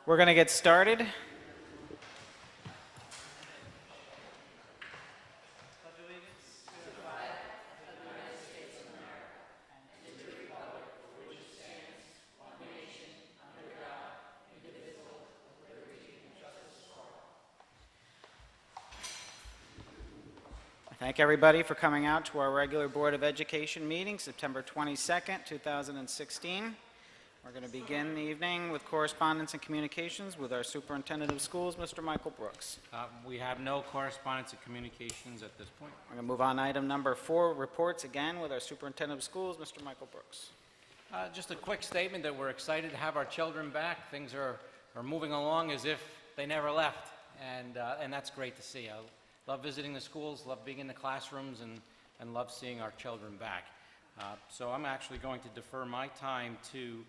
We're going to get started. Thank everybody for coming out to our regular Board of Education meeting, September 22nd, 2016. We're going to begin the evening with correspondence and communications with our Superintendent of Schools, Mr. Michael Brooks. We have no correspondence and communications at this point. We're going to move on to item number 4, reports again with our Superintendent of Schools, Mr. Michael Brooks. Just a quick statement that we're excited to have our children back. Things are moving along as if they never left, and that's great to see. I love visiting the schools, love being in the classrooms, and love seeing our children back. So I'm actually going to defer my time to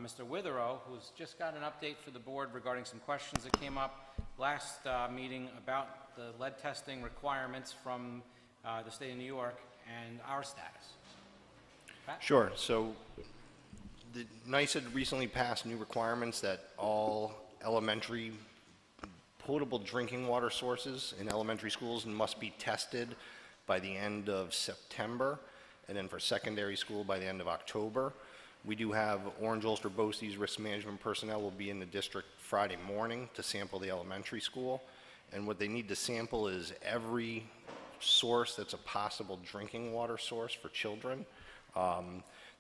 Mr. Witherow, who's just got an update for the board regarding some questions that came up last meeting about the lead testing requirements from the state of New York and our status. Pat? Sure. So the NICE had recently passed new requirements that all elementary potable drinking water sources in elementary schools must be tested by the end of September, and then for secondary school by the end of October. We do have Orange Ulster BOCES risk management personnel will be in the district Friday morning to sample the elementary school, and what they need to sample is every source that's a possible drinking water source for children.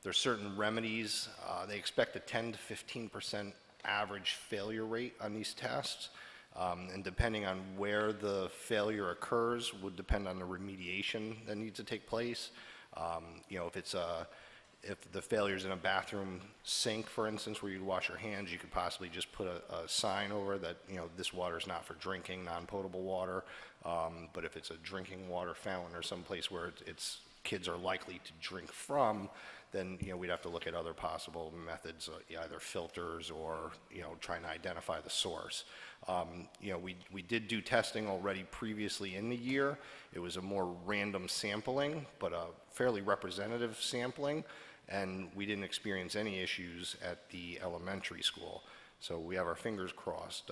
There's certain remedies. They expect a 10 to 15% average failure rate on these tests. And depending on where the failure occurs would depend on the remediation that needs to take place. You know, if the failure's in a bathroom sink, for instance, where you'd wash your hands, you could possibly just put a sign over that, you know, this water is not for drinking, non-potable water. But if it's a drinking water fountain or someplace where kids are likely to drink from, then, you know, we'd have to look at other possible methods, either filters or, you know, trying to identify the source. You know, we did do testing already previously in the year. It was a more random sampling, but a fairly representative sampling, and we didn't experience any issues at the elementary school. So we have our fingers crossed.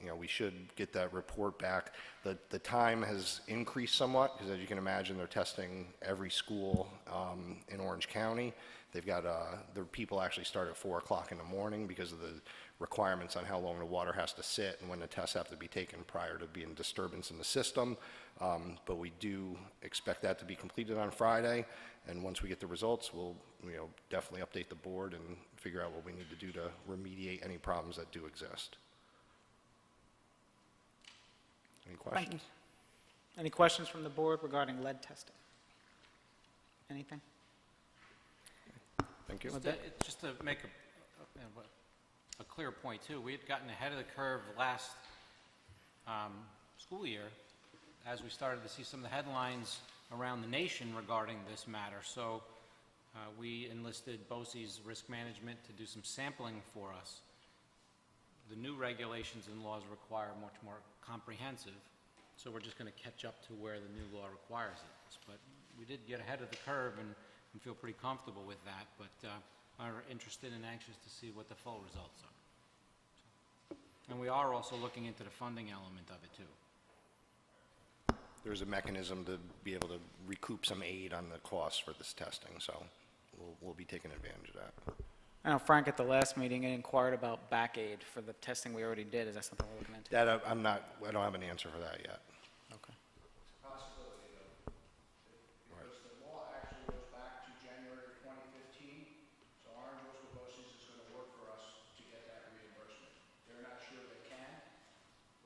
You know, we should get that report back. The time has increased somewhat because, as you can imagine, they're testing every school in Orange County. They've got the people actually start at 4 o'clock in the morning because of the requirements on how long the water has to sit and when the tests have to be taken prior to being disturbance in the system. But we do expect that to be completed on Friday, and once we get the results, we'll, you know, definitely update the board and figure out what we need to do to remediate any problems that do exist. Any questions? Any questions from the board regarding lead testing? Anything? Thank you. Just to make a clear point too, we had gotten ahead of the curve last school year as we started to see some of the headlines around the nation regarding this matter. So we enlisted BOCES risk management to do some sampling for us. The new regulations and laws require much more comprehensive, so we're just going to catch up to where the new law requires it. But we did get ahead of the curve and feel pretty comfortable with that, but are interested and anxious to see what the full results are. And we are also looking into the funding element of it too. There's a mechanism to be able to recoup some aid on the costs for this testing, so we'll be taking advantage of that. I know Frank at the last meeting inquired about back aid for the testing we already did. Is that something we're looking into? That I don't have an answer for that yet. Okay. Possibility though, because the law actually goes back to January 2015, so Orange Ulster BOCES is going to work for us to get that reimbursement. They're not sure they can,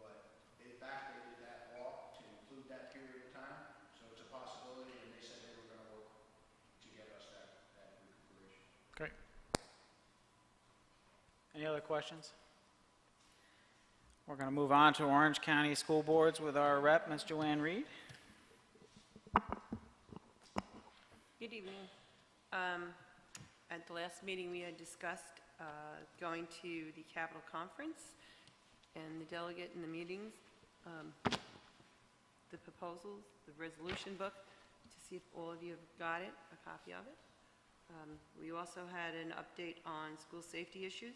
but they backdated that law to include that period of time, so it's a possibility, and they said they were going to work to get us that recuperation. Great. Any other questions? We're going to move on to Orange County School Boards with our rep, Ms. Joanne Reed. Good evening. At the last meeting, we had discussed going to the Capitol Conference and the delegate in the meetings, the proposals, the resolution book, to see if all of you have got it, a copy of it. We also had an update on school safety issues.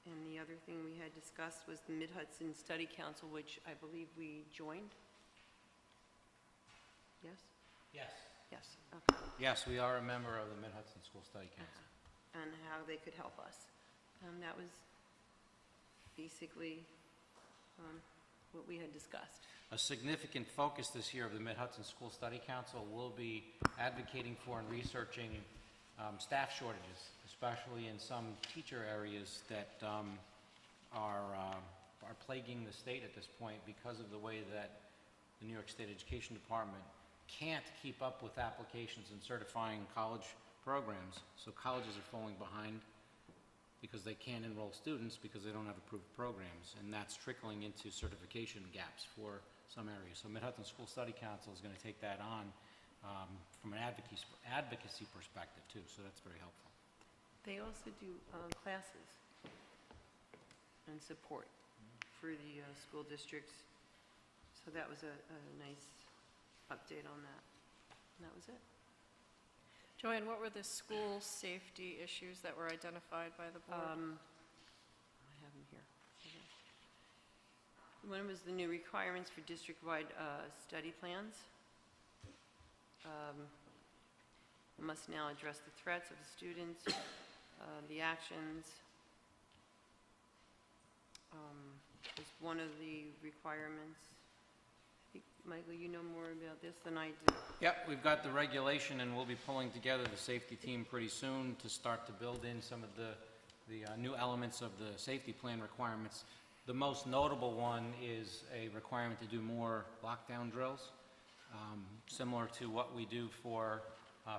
And the other thing we had discussed was the Mid-Hudson Study Council, which I believe we joined. Yes? Yes. Yes, okay. Yes, we are a member of the Mid-Hudson School Study Council. And how they could help us. That was basically what we had discussed. A significant focus this year of the Mid-Hudson School Study Council will be advocating for and researching staff shortages, especially in some teacher areas that are plaguing the state at this point because of the way that the New York State Education Department can't keep up with applications and certifying college programs. So colleges are falling behind because they can't enroll students because they don't have approved programs, and that's trickling into certification gaps for some areas. So Mid-Hudson School Study Council is going to take that on from an advocacy perspective too, so that's very helpful. They also do classes and support for the school districts. So that was a nice update on that. And that was it. Joanne, what were the school safety issues that were identified by the board? I have them here. Okay. One was the new requirements for district-wide study plans. Must now address the threats of the students, the actions. Was one of the requirements. I think, Michael, you know more about this than I do. Yep, we've got the regulation, and we'll be pulling together the safety team pretty soon to start to build in some of the new elements of the safety plan requirements. The most notable one is a requirement to do more lockdown drills, similar to what we do for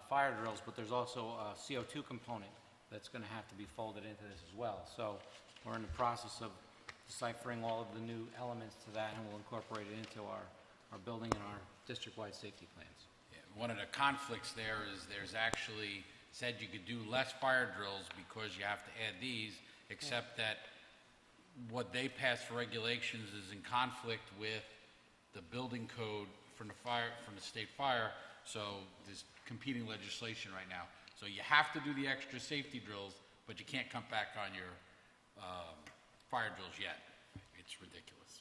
fire drills, but there's also a CO2 component that's going to have to be folded into this as well. So we're in the process of deciphering all of the new elements to that, and we'll incorporate it into our building and our district-wide safety plans. Yeah, one of the conflicts there is there's actually said you could do less fire drills because you have to add these, except that what they pass for regulations is in conflict with the building code from the state fire, so there's competing legislation right now. So you have to do the extra safety drills, but you can't come back on your fire drills yet. It's ridiculous.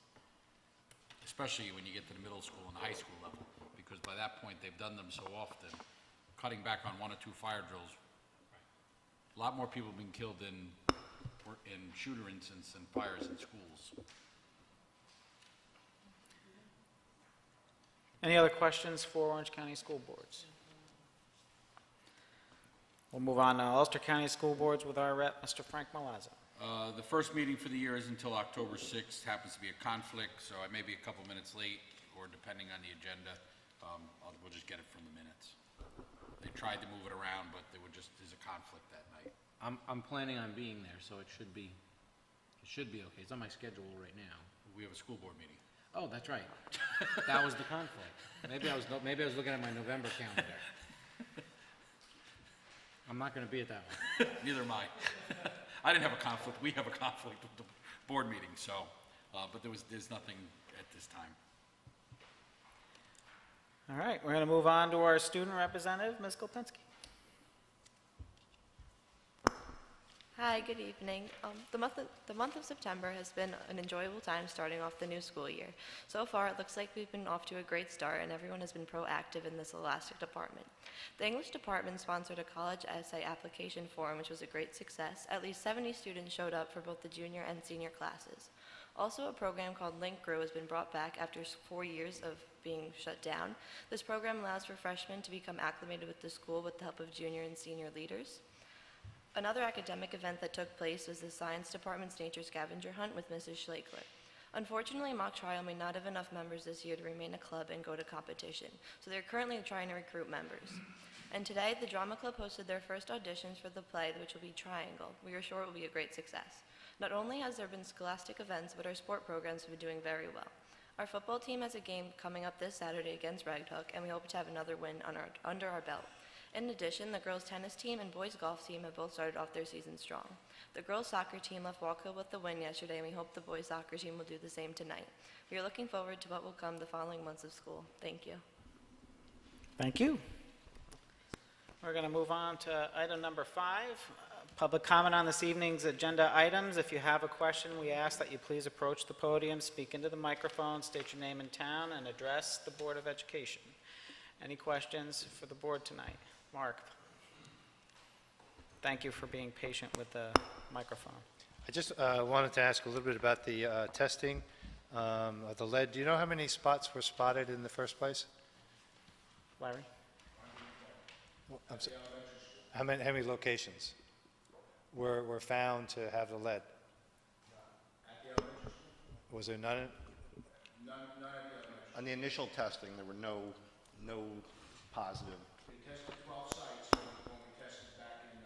Especially when you get to the middle school and high school level, because by that point, they've done them so often, cutting back on 1 or 2 fire drills. A lot more people have been killed in shooter incidents and fires in schools. Any other questions for Orange County School Boards? We'll move on to Ulster County School Boards with our rep, Mr. Frank Milazzo. The first meeting for the year is until October 6th. Happens to be a conflict, so I may be a couple minutes late, or depending on the agenda, we'll just get it from the minutes. They tried to move it around, but there's a conflict that night. I'm planning on being there, so it should be okay. It's on my schedule right now. We have a school board meeting. Oh, that's right. That was the conflict. Maybe I was looking at my November calendar. I'm not going to be at that one. Neither am I. I didn't have a conflict. We have a conflict with the board meeting, so, but there's nothing at this time. All right, we're going to move on to our student representative, Ms. Kolpinski. Hi, good evening. The month of September has been an enjoyable time starting off the new school year. So far, it looks like we've been off to a great start, and everyone has been proactive in this elastic department. The English department sponsored a college essay application form, which was a great success. At least 70 students showed up for both the junior and senior classes. Also, a program called Link Grew has been brought back after 4 years of being shut down. This program allows for freshmen to become acclimated with the school with the help of junior and senior leaders. Another academic event that took place was the Science Department's Nature Scavenger Hunt with Mrs. Schlakler. Unfortunately, mock trial may not have enough members this year to remain a club and go to competition, so they're currently trying to recruit members. And today, the Drama Club hosted their first auditions for the play, which will be Triangle. We are sure it will be a great success. Not only has there been scholastic events, but our sport programs have been doing very well. Our football team has a game coming up this Saturday against Rag Hook, and we hope to have another win under our belt. In addition, the girls' tennis team and boys' golf team have both started off their season strong. The girls' soccer team left Walkill with the win yesterday, and we hope the boys' soccer team will do the same tonight. We are looking forward to what will come the following months of school. Thank you. Thank you. We're going to move on to item number 5, Public comment on this evening's agenda items. If you have a question, we ask that you please approach the podium, speak into the microphone, state your name and town, and address the Board of Education. Any questions for the board tonight? Mark? Thank you for being patient with the microphone. I just wanted to ask a little bit about the testing of the lead. Do you know how many spots were spotted in the first place? Larry? How many locations were found to have the lead? Was there none? On the initial testing, there were no positive. We tested 12 sites when we tested back in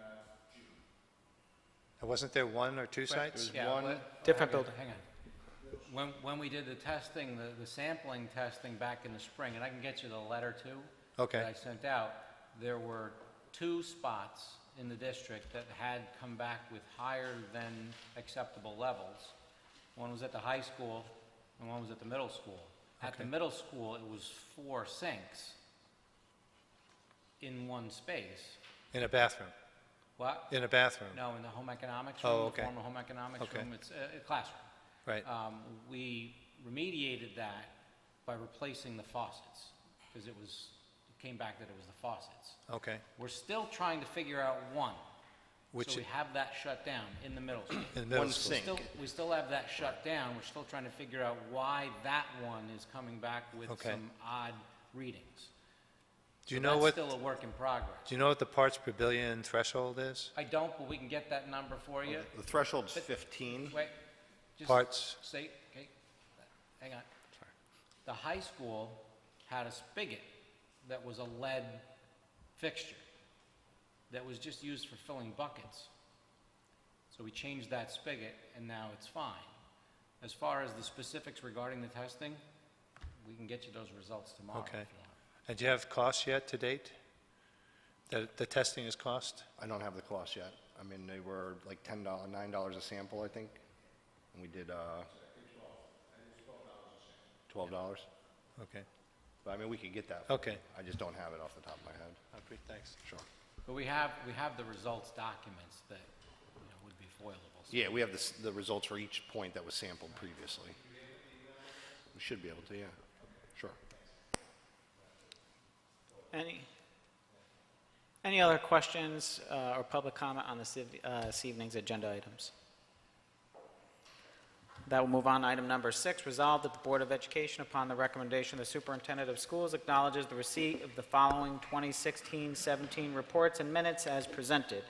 June. Wasn't there one or two sites? Yeah, one- Different building. Hang on. When we did the testing, the sampling testing back in the spring, and I can get you the letter too. Okay. That I sent out, there were 2 spots in the district that had come back with higher than acceptable levels. One was at the high school and one was at the middle school. At the middle school, it was 4 sinks in one space. In a bathroom? What? In a bathroom? No, in the home economics Oh, room, okay. the former home economics Okay. room. It's a classroom. Right. We remediated that by replacing the faucets, because it came back that it was the faucets. Okay. We're still trying to figure out one. Which- So we have that shut down in the middle school. In the middle One school? sink. We still have that shut down. We're still trying to figure out why that one is coming back with Okay. some odd readings. Do you So know that's what? still a work in progress. Do you know what the parts per billion threshold is? I don't, but we can get that number for you. The threshold's 15. Wait, just Parts. say, okay, hang on. The high school had a spigot that was a lead fixture that was just used for filling buckets. So we changed that spigot, and now it's fine. As far as the specifics regarding the testing, we can get you those results tomorrow. Okay. if you want. And do you have costs yet to date? The testing is cost? I don't have the cost yet. I mean, they were like $10, $9 a sample, I think. And we did, $12. Okay. But I mean, we could get that. Okay. I just don't have it off the top of my head. Okay, thanks. Sure. But we have the results documents that, would be foilable. So Yeah, we have the results for each point that was sampled previously. We should be able to, yeah. Sure. Any other questions or public comment on this evening's agenda items? That will move on to item number 6. Resolved that the Board of Education, upon the recommendation of the Superintendent of Schools, acknowledges the receipt of the following 2016-17 reports and minutes as presented.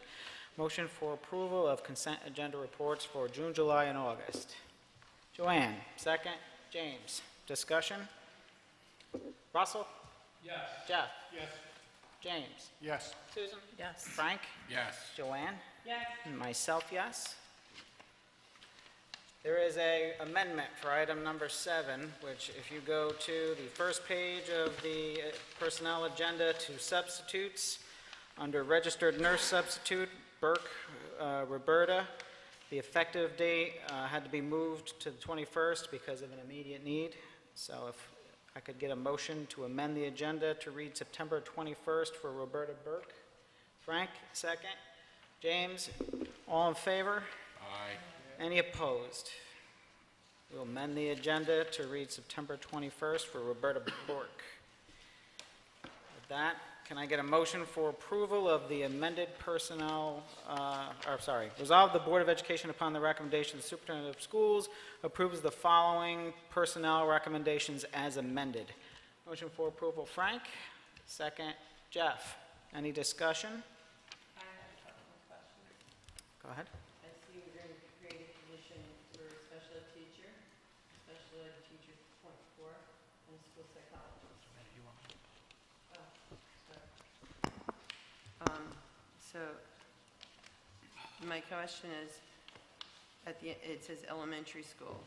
Motion for approval of consent agenda reports for June, July, and August. Joanne, second. James, discussion? Russell? Yes. Jeff? Yes. James? Yes. Susan? Yes. Frank? Yes. Joanne? Yes. And myself, yes. There is a amendment for item number 7, which if you go to the first page of the personnel agenda to substitutes, under registered nurse substitute, Burke, Roberta, the effective date had to be moved to the 21st because of an immediate need. So if I could get a motion to amend the agenda to read September 21st for Roberta Burke. Frank, second. James, all in favor? Aye. Any opposed? We'll amend the agenda to read September 21st for Roberta Burke. With that, can I get a motion for approval of the amended personnel, resolve the Board of Education upon the recommendation of the Superintendent of Schools approves the following personnel recommendations as amended. Motion for approval, Frank. Second, Jeff. Any discussion? I have a couple of questions. Go ahead. I see we're going to create a position for a special ed teacher, special ed teacher .4, and a school psychologist. Oh, sorry. So, my question is, it says elementary school.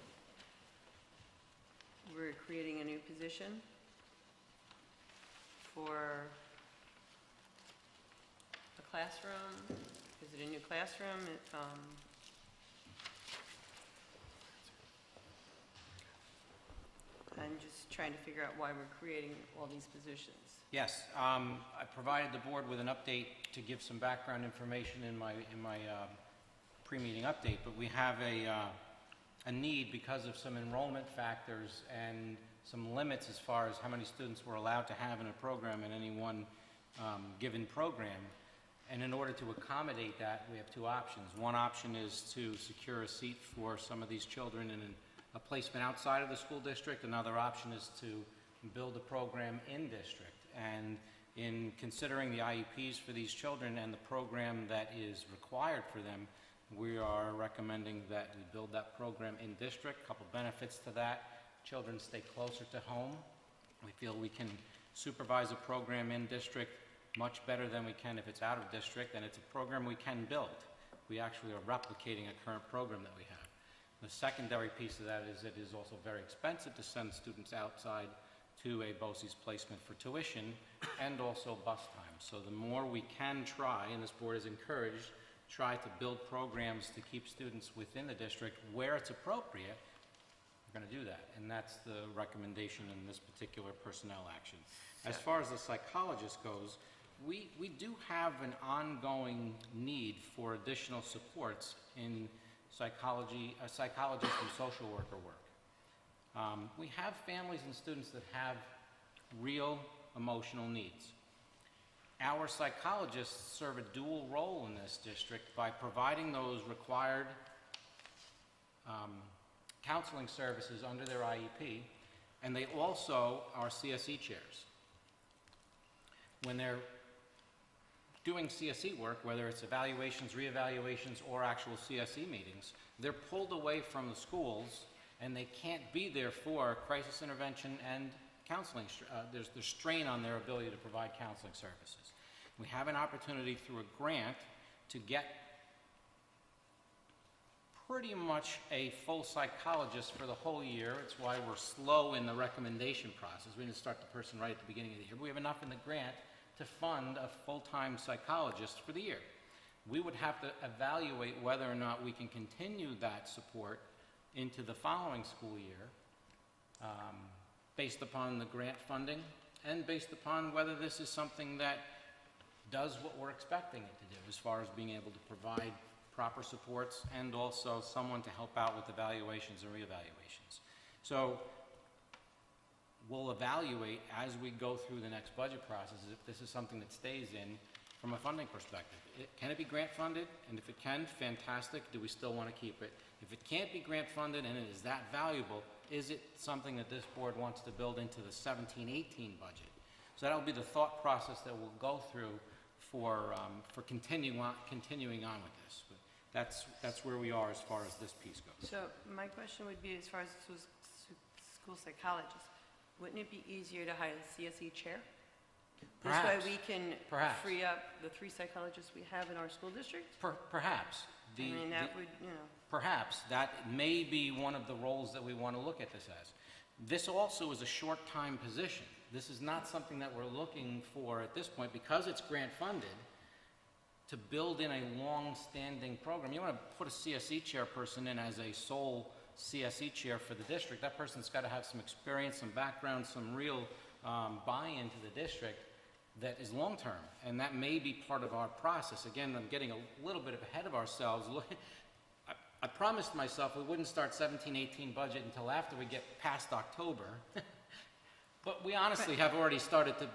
We're creating a new position for a classroom. Is it a new classroom? I'm just trying to figure out why we're creating all these positions. Yes, I provided the board with an update to give some background information in my pre-meeting update, but we have a need because of some enrollment factors and some limits as far as how many students we're allowed to have in a program in any one given program. And in order to accommodate that, we have two options. One option is to secure a seat for some of these children in a placement outside of the school district. Another option is to build a program in district. And in considering the IEPs for these children and the program that is required for them, we are recommending that we build that program in district. A couple benefits to that. Children stay closer to home. We feel we can supervise a program in district much better than we can if it's out of district, and it's a program we can build. We actually are replicating a current program that we have. The secondary piece of that is it is also very expensive to send students outside to a BOCES placement for tuition and also bus time. So the more we can try, and this board is encouraged, try to build programs to keep students within the district where it's appropriate, we're going to do that. And that's the recommendation in this particular personnel action. As far as the psychologist goes, we do have an ongoing need for additional supports in psychology, psychologist and social worker work. We have families and students that have real emotional needs. Our psychologists serve a dual role in this district by providing those required counseling services under their IEP, and they also are CSE chairs. When they're doing CSE work, whether it's evaluations, reevaluations, or actual CSE meetings, they're pulled away from the schools and they can't be there for crisis intervention and counseling. There's strain on their ability to provide counseling services. We have an opportunity through a grant to get pretty much a full psychologist for the whole year. It's why we're slow in the recommendation process. We didn't start the person right at the beginning of the year, but we have enough in the grant to fund a full-time psychologist for the year. We would have to evaluate whether or not we can continue that support into the following school year based upon the grant funding and based upon whether this is something that does what we're expecting it to do as far as being able to provide proper supports and also someone to help out with evaluations and reevaluations. So we'll evaluate as we go through the next budget process if this is something that stays in from a funding perspective. Can it be grant funded? And if it can, fantastic. Do we still want to keep it? If it can't be grant funded and it is that valuable, is it something that this board wants to build into the 17-18 budget? So that'll be the thought process that we'll go through for continuing on with this. But that's where we are as far as this piece goes. So my question would be, as far as school psychologists, wouldn't it be easier to hire a CSE chair? Perhaps. This way we can Perhaps. free up the 3 psychologists we have in our school district? Perhaps. That would, Perhaps. That may be one of the roles that we want to look at this as. This also is a short-time position. This is not something that we're looking for at this point because it's grant funded to build in a long-standing program. You want to put a CSE chairperson in as a sole CSE chair for the district. That person's got to have some experience, some background, some real buy-in to the district that is long-term, and that may be part of our process. Again, I'm getting a little bit ahead of ourselves. I promised myself we wouldn't start 17-18 budget until after we get past October, but we honestly have already started to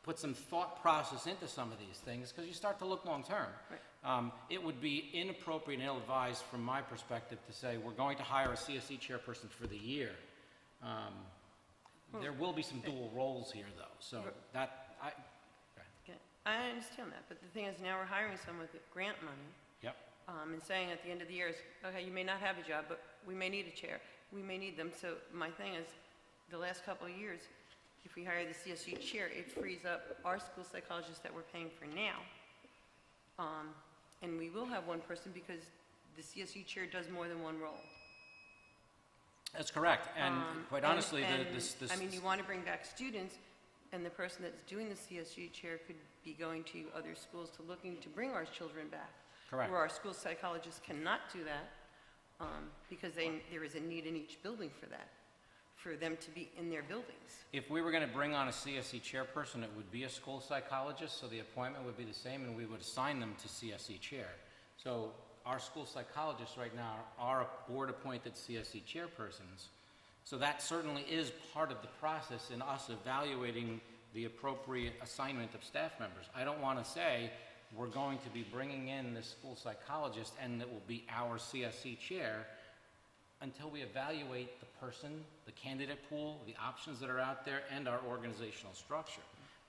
put some thought process into some of these things because you start to look long-term. Right. It would be inappropriate and ill-advised from my perspective to say we're going to hire a CSE chairperson for the year. There will be some dual roles here, though, so I understand that, but the thing is, now we're hiring someone with grant money. Yep. And saying at the end of the year, okay, you may not have a job, but we may need a chair. We may need them. So my thing is, the last couple of years, if we hire the CSU chair, it frees up our school psychologists that we're paying for now. And we will have one person because the CSU chair does more than one role. That's correct, and quite honestly, this... I mean, you want to bring back students, and the person that's doing the CSU chair could be going to other schools to looking to bring our children back. Correct. Where our school psychologists cannot do that because there is a need in each building for that. for them to be in their buildings. If we were going to bring on a CSE chairperson, it would be a school psychologist, so the appointment would be the same, and we would assign them to CSE chair. So our school psychologists right now are board-appointed CSE chairpersons. So that certainly is part of the process in us evaluating the appropriate assignment of staff members. I don't want to say we're going to be bringing in this school psychologist and it will be our CSE chair until we evaluate the person, the candidate pool, the options that are out there, and our organizational structure.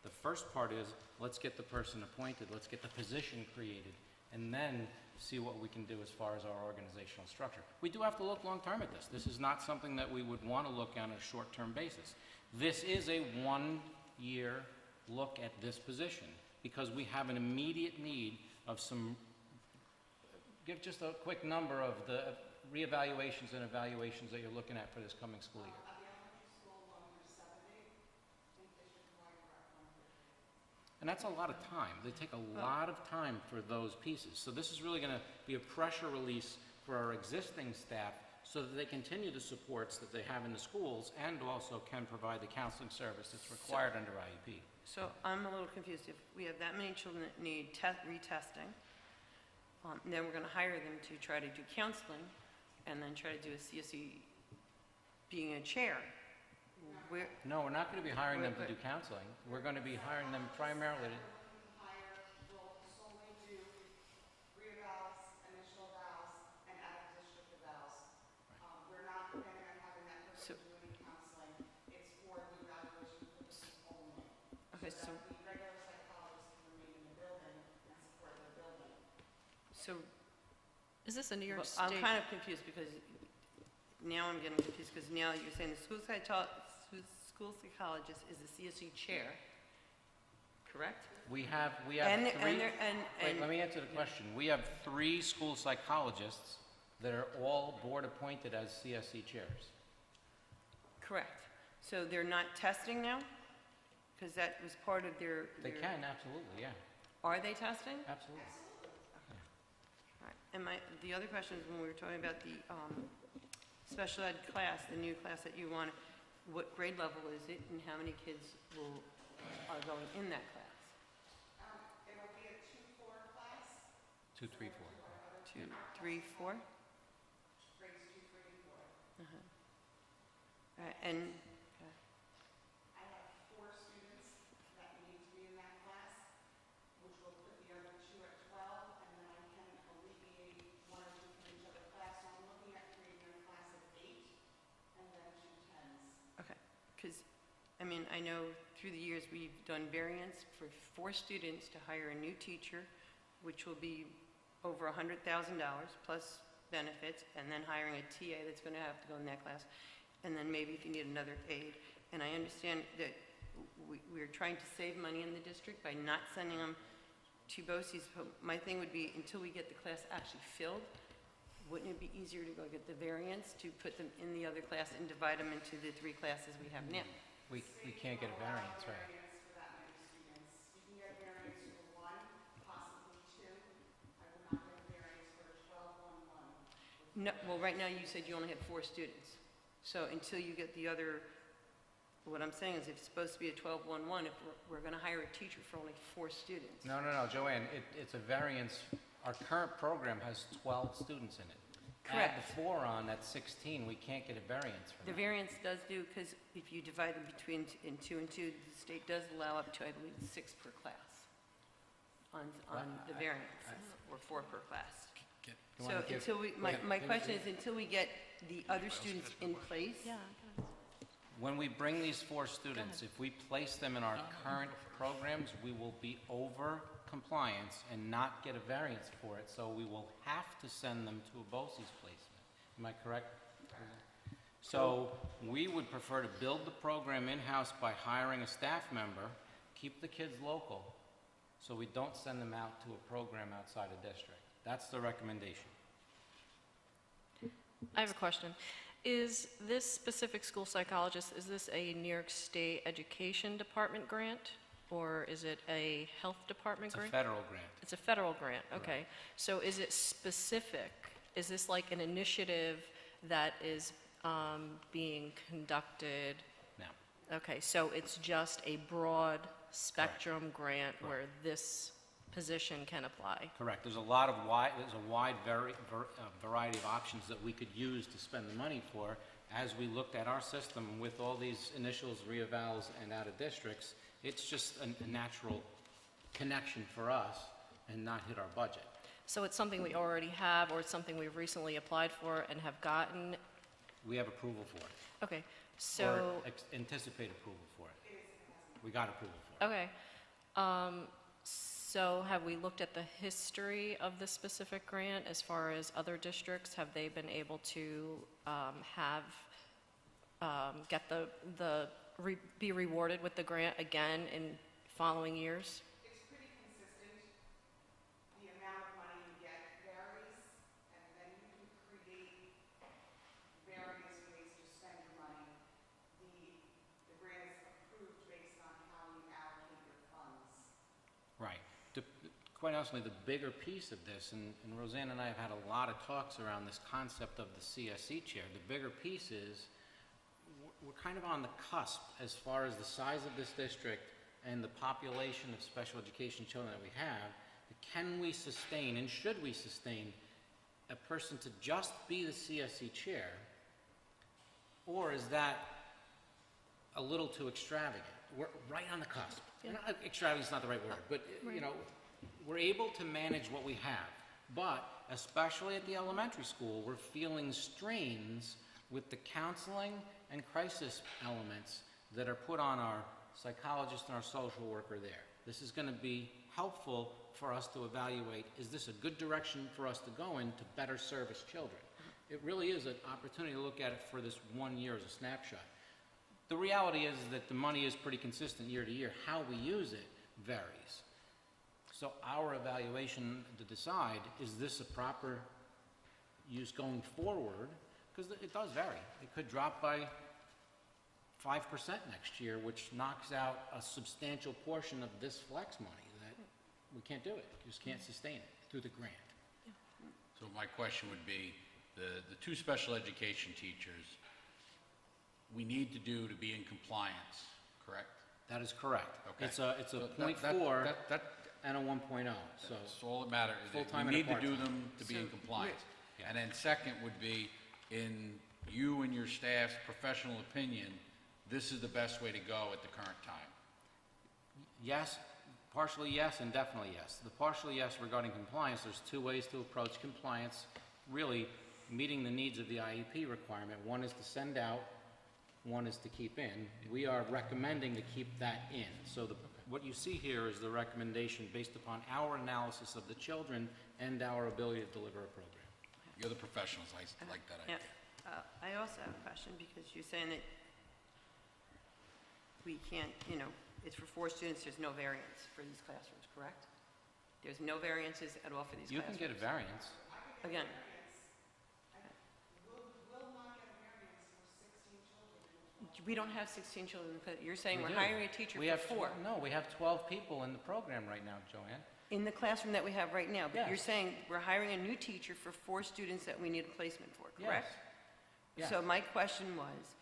The first part is, let's get the person appointed, let's get the position created, and then see what we can do as far as our organizational structure. We do have to look long-term at this. This is not something that we would want to look on a short-term basis. This is a one-year look at this position because we have an immediate need of some, give just a quick number of the reevaluations and evaluations that you're looking at for this coming school year. And that's a lot of time. They take a lot of time for those pieces. So this is really going to be a pressure release for our existing staff so that they continue the supports that they have in the schools and also can provide the counseling service that's required under IEP. So I'm a little confused. If we have that many children that need retesting, and then we're going to hire them to try to do counseling and then try to do a CSE being a chair, No, we're not going to be hiring them to do counseling. We're going to be hiring them primarily to... Will solely do re-evals, initial evals, and out-of-district evals. We're not planning on having that person do any counseling. It's for the evaluation purposes only. Okay, so, The regular psychologist can remain in the building and support the building. so Is this a New York I'm State? kind of confused because now I'm getting confused because now you're saying the school psychologist is the CSE chair, correct? We have And three... they're- Wait, let me answer the question. We have 3 school psychologists that are all board-appointed as CSE chairs. Correct. So they're not testing now? Because that was part of their... They can, absolutely, yeah. Are they testing? Absolutely. All right. And the other question is when we were talking about the special ed class, the new class that you want, what grade level is it and how many kids are going in that class? It will be a 2-4 class, 2, 3, 4. 2, 3, 4? grades 2, 3, and 4. And, I have 4 students that need to be in that class, which will put the other 2 at 12, and then I can alleviate 1 or 2 from each other class. So I'm looking at creating a class of 8 and then 2 10s. okay, because, I mean, I know through the years we've done variance for 4 students to hire a new teacher, which will be over $100,000 plus benefits, and then hiring a TA that's going to have to go in that class, and then maybe if you need another aide. And I understand that we're trying to save money in the district by not sending them to BOCES. But my thing would be, until we get the class actually filled, wouldn't it be easier to go get the variance to put them in the other class and divide them into the 3 classes we have now? We can't get a variance, right? Variance for that many students. You can get a variance for 1, possibly 2. I will not get a variance for a 12-1-1. No, well, right now you said you only had 4 students. So until you get the other, what I'm saying is if it's supposed to be a 12-1-1, if we're going to hire a teacher for only 4 students. No, Joanne, it's a variance. Our current program has 12 students in it. Correct. Add the 4 on, that's 16. We can't get a variance for The that. variance does do, because if you divide it between 2 and 2, the state does allow up to, I believe, 6 per class on the variance, or 4 per class. You So wanna give- until we, Yeah. my question is, until we get the other students in place, Yeah, When we bring these 4 students, if we place them in our current programs, we will be over compliance and not get a variance for it, so we will have to send them to a BOCES placement. Am I correct? So we would prefer to build the program in-house by hiring a staff member, keep the kids local, so we don't send them out to a program outside a district. That's the recommendation. I have a question. Is this specific school psychologist, is this a New York State Education Department grant? Or is it a Health Department It's a grant? federal grant. It's a federal grant, okay. So is it specific? Is this like an initiative that is being conducted? Now, Okay, so it's just a broad spectrum grant where this position can apply? correct. There's a wide variety of options that we could use to spend the money for. As we looked at our system with all these initials, reevals, and out of districts, it's just a natural connection for us and not hit our budget. So it's something we already have, or it's something we've recently applied for and have gotten? We have approval for it. Okay, Or so, anticipate approval for it. We got approval for it. okay. So have we looked at the history of this specific grant as far as other districts? Have they been able to be rewarded with the grant again in following years? It's pretty consistent. The amount of money you get varies, and then you can create various ways to spend your money. The grant is approved based on how you allocate your funds. Right. Quite honestly, the bigger piece of this, and Roseanne and I have had a lot of talks around this concept of the CSE chair, the bigger piece is we're kind of on the cusp as far as the size of this district and the population of special education children that we have. Can we sustain, and should we sustain, a person to just be the CSE chair, or is that a little too extravagant? We're right on the cusp. Extravagant is not the right word, but you know, we're able to manage what we have. But especially at the elementary school, we're feeling strains with the counseling and crisis elements that are put on our psychologist and our social worker there. This is going to be helpful for us to evaluate, is this a good direction for us to go in to better service children? It really is an opportunity to look at it for this 1 year as a snapshot. The reality is that the money is pretty consistent year to year. How we use it varies. So our evaluation to decide, is this a proper use going forward? Because it does vary. It could drop by 5% next year, which knocks out a substantial portion of this flex money that we can't do it. Just can't sustain it through the grant. So my question would be, the two special education teachers, we need to do to be in compliance, correct? That is correct. Okay. It's a So .4 that- and a 1.0, so. That's all that matters. Full-time We and a need to do part-time. them to be in compliance. And then second would be, in you and your staff's professional opinion, this is the best way to go at the current time. Yes, partially yes, and definitely yes. The partially yes regarding compliance, there's two ways to approach compliance, really meeting the needs of the IEP requirement. One is to send out, one is to keep in. We are recommending to keep that in. So what you see here is the recommendation based upon our analysis of the children and our ability to deliver a program. You're the professionals, I like that idea. I also have a question, because you're saying that we can't, it's for 4 students, there's no variance for these classrooms, correct? There's no variances at all for these You can classrooms? get a variance. Again, Will not get a variance for 16 children. we don't have 16 children, in the class. You're saying We we're do. hiring a teacher We for have 4 No, we have 12 people in the program right now, Joanne. in the classroom that we have right now, but you're Yes. saying we're hiring a new teacher for 4 students that we need a placement for, correct? Yes. So my question was,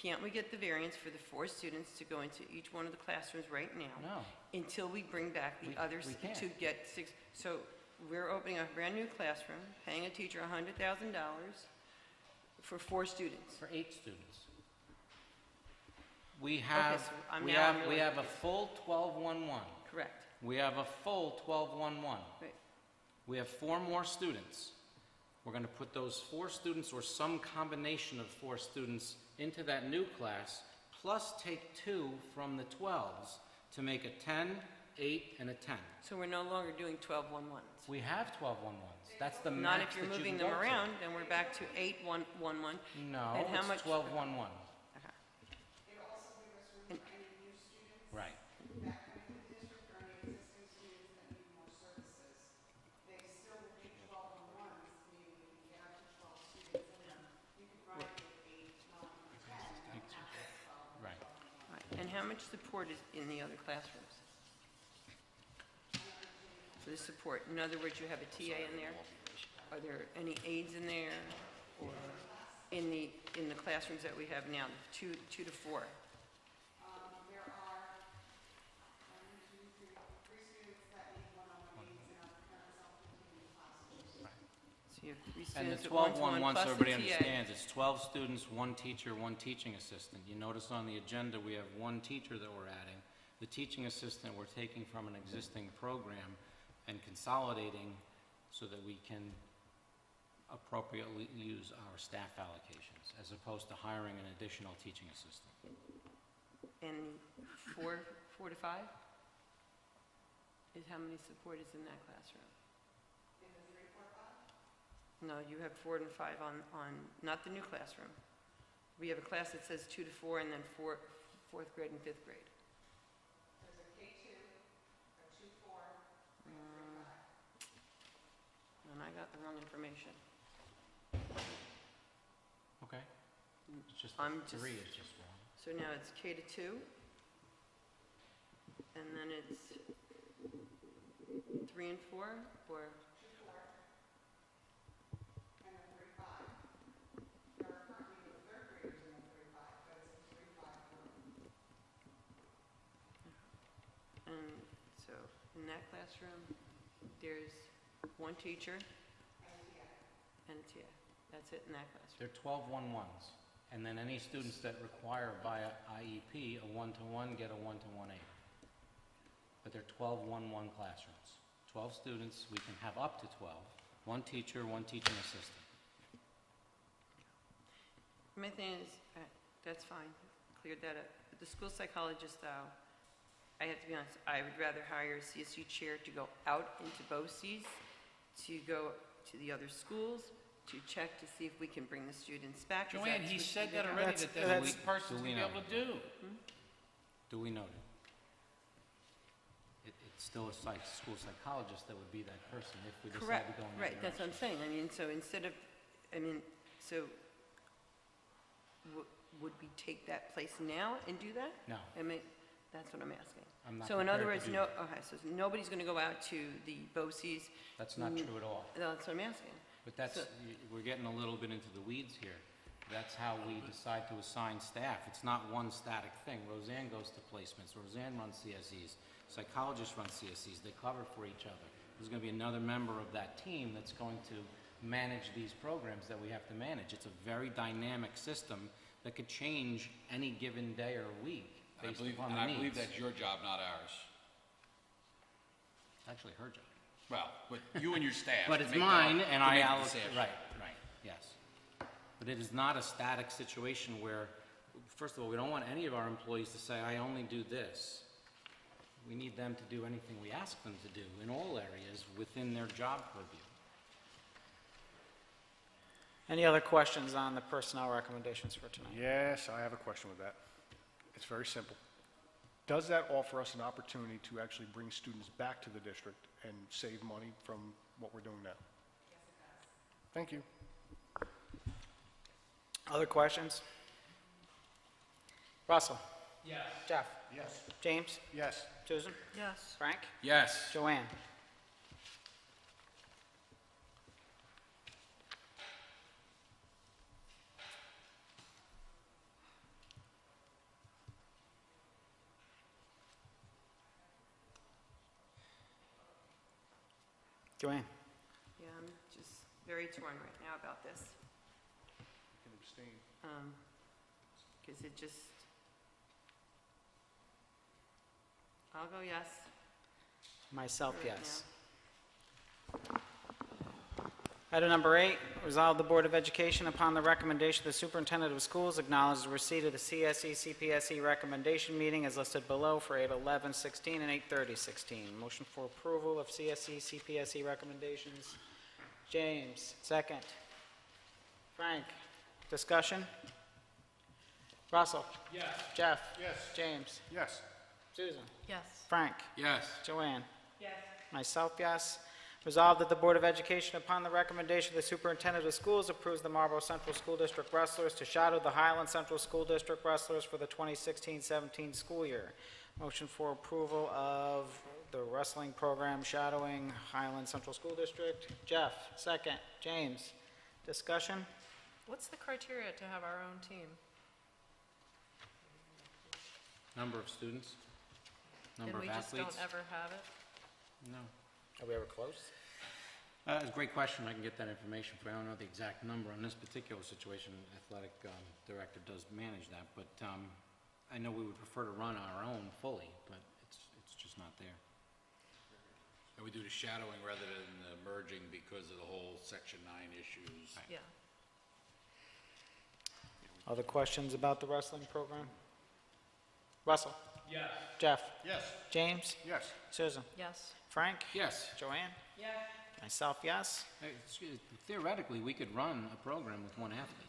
can't we get the variance for the 4 students to go into each one of the classrooms right now? No. Until we bring back the We others can't. to get 6, so we're opening a brand-new classroom, paying a teacher $100,000 for 4 students. For 8 students. We have, so I'm we now have, really we have a confused. full 12-1-1. Correct. We have a full 12-1-1. Right. We have 4 more students. We're going to put those 4 students, or some combination of 4 students, into that new class, plus take 2 from the 12s to make a 10, 8, and a 10. So we're no longer doing 12-1-1s. We have 12-1-1s. That's the Not max if you're that you moving can them go to. around, then we're back to 8-1-1-1. No, And how it's much- 12-1-1. Okay. It also gives us room for any new students Right. that come into the district or any existing students that need more services. They still will be 12-on-1s, meaning we can get up to 12 students in them. You could run it with 8, 9, or 10, and have it 12. Right. Right. And how much support is in the other classrooms? For the support, in other words, you have a TA in there? Are there any aides in there, or in the classrooms that we have now, two to four? There are, one, two, three students that need one-on-one needs in our current self-contained classrooms. So you have three And the students at 12-1-1, one-to-one so plus the everybody TA. understands, it's 12 students, one teacher, one teaching assistant. You notice on the agenda, we have one teacher that we're adding. The teaching assistant, we're taking from an existing program and consolidating so that we can appropriately use our staff allocations, as opposed to hiring an additional teaching assistant. And four to five? Is how many support is in that classroom? In the 3, 4, 5? No, you have 4 and 5 on, not the new classroom. We have a class that says 2 to 4 and then fourth grade and fifth grade. There's a K2, a 2, 4, And I got the wrong information. Okay. It's just I'm just- 3 is just wrong. So now it's K to 2, and then it's 3 and 4, or? 2, 4, and a 3, 5. There are currently no third graders in the 3, 5, but it's a 3, 5 group. And so in that classroom, there's one teacher and a TA. That's it in that classroom. They're 12-1-1s, and then any students that require via IEP a 1-to-1 get a 1-to-1 aid. But they're 12-1-1 classrooms. 12 students, we can have up to 12. One teacher, one teaching assistant. My thing is, that's fine, cleared that up. But the school psychologist, though, I have to be honest, I would rather hire a CSU chair to go out into BOCES, to go to the other schools, to check to see if we can bring the students back. 'cause Joanne, that's he what said they that do. already, That's- that that's what the do person's we gonna be know? able to do. Duly noted. It's still a school psychologist that would be that person if we decide to Correct, go in that right, that's what I'm direction. saying. I mean, so instead of, so would we take that place now and do that? No. I mean, that's what I'm asking. I'm not So in other prepared to words, do okay, so nobody's going to go out to the BOCES. That's not true at all. That's what I'm asking. But that's, So- we're getting a little bit into the weeds here. That's how we decide to assign staff. It's not one static thing. Roseanne goes to placements. Roseanne runs CSEs. Psychologists run CSEs. They cover for each other. There's going to be another member of that team that's going to manage these programs that we have to manage. It's a very dynamic system that could change any given day or week And based upon the I needs. believe that's your job, not ours. It's actually her job. Well, but you and your staff. But to it's make mine, that- and to I make the allocate, decision. right, yes. But it is not a static situation where, first of all, we don't want any of our employees to say, I only do this. We need them to do anything we ask them to do in all areas within their job purview. Any other questions on the personnel recommendations for tonight? Yes, I have a question with that. It's very simple. Does that offer us an opportunity to actually bring students back to the district and save money from what we're doing now? Yes, it does. Thank you. Other questions? Russell? Yes. Jeff? Yes. James? Yes. Susan? Yes. Frank? Yes. Joanne? Joanne? Yeah, I'm just very torn right now about this. Can abstain. Because it just, I'll go yes. Myself, for right yes. Item number 8, resolve the Board of Education upon the recommendation of the Superintendent of Schools acknowledges the receipt of the CSE CPSE recommendation meeting as listed below for 8/11/16 and 8/30/16. Motion for approval of CSE CPSE recommendations. James, second. Frank, discussion? Russell? Yes. Jeff? Yes. James? Yes. Susan? Yes. Frank? Yes. Joanne? Yes. Myself, yes. Resolved that the Board of Education, upon the recommendation of the Superintendent of Schools, approves the Marlborough Central School District wrestlers to shadow the Highland Central School District wrestlers for the 2016-17 school year. Motion for approval of the wrestling program shadowing Highland Central School District. Jeff, second. James, discussion? What's the criteria to have our own team? Number of students, number of And we just athletes. don't ever have it? No. Are we ever close? It's a great question. I can get that information for you. I don't know the exact number on this particular situation. Athletic director does manage that, but I know we would prefer to run our own fully, but it's just not there. And we do the shadowing rather than merging because of the whole Section 9 issues. Yeah. Other questions about the wrestling program? Russell? Yes. Jeff? Yes. James? Yes. Susan? Yes. Frank? Yes. Joanne? Yes. Myself, yes. Theoretically, we could run a program with one athlete.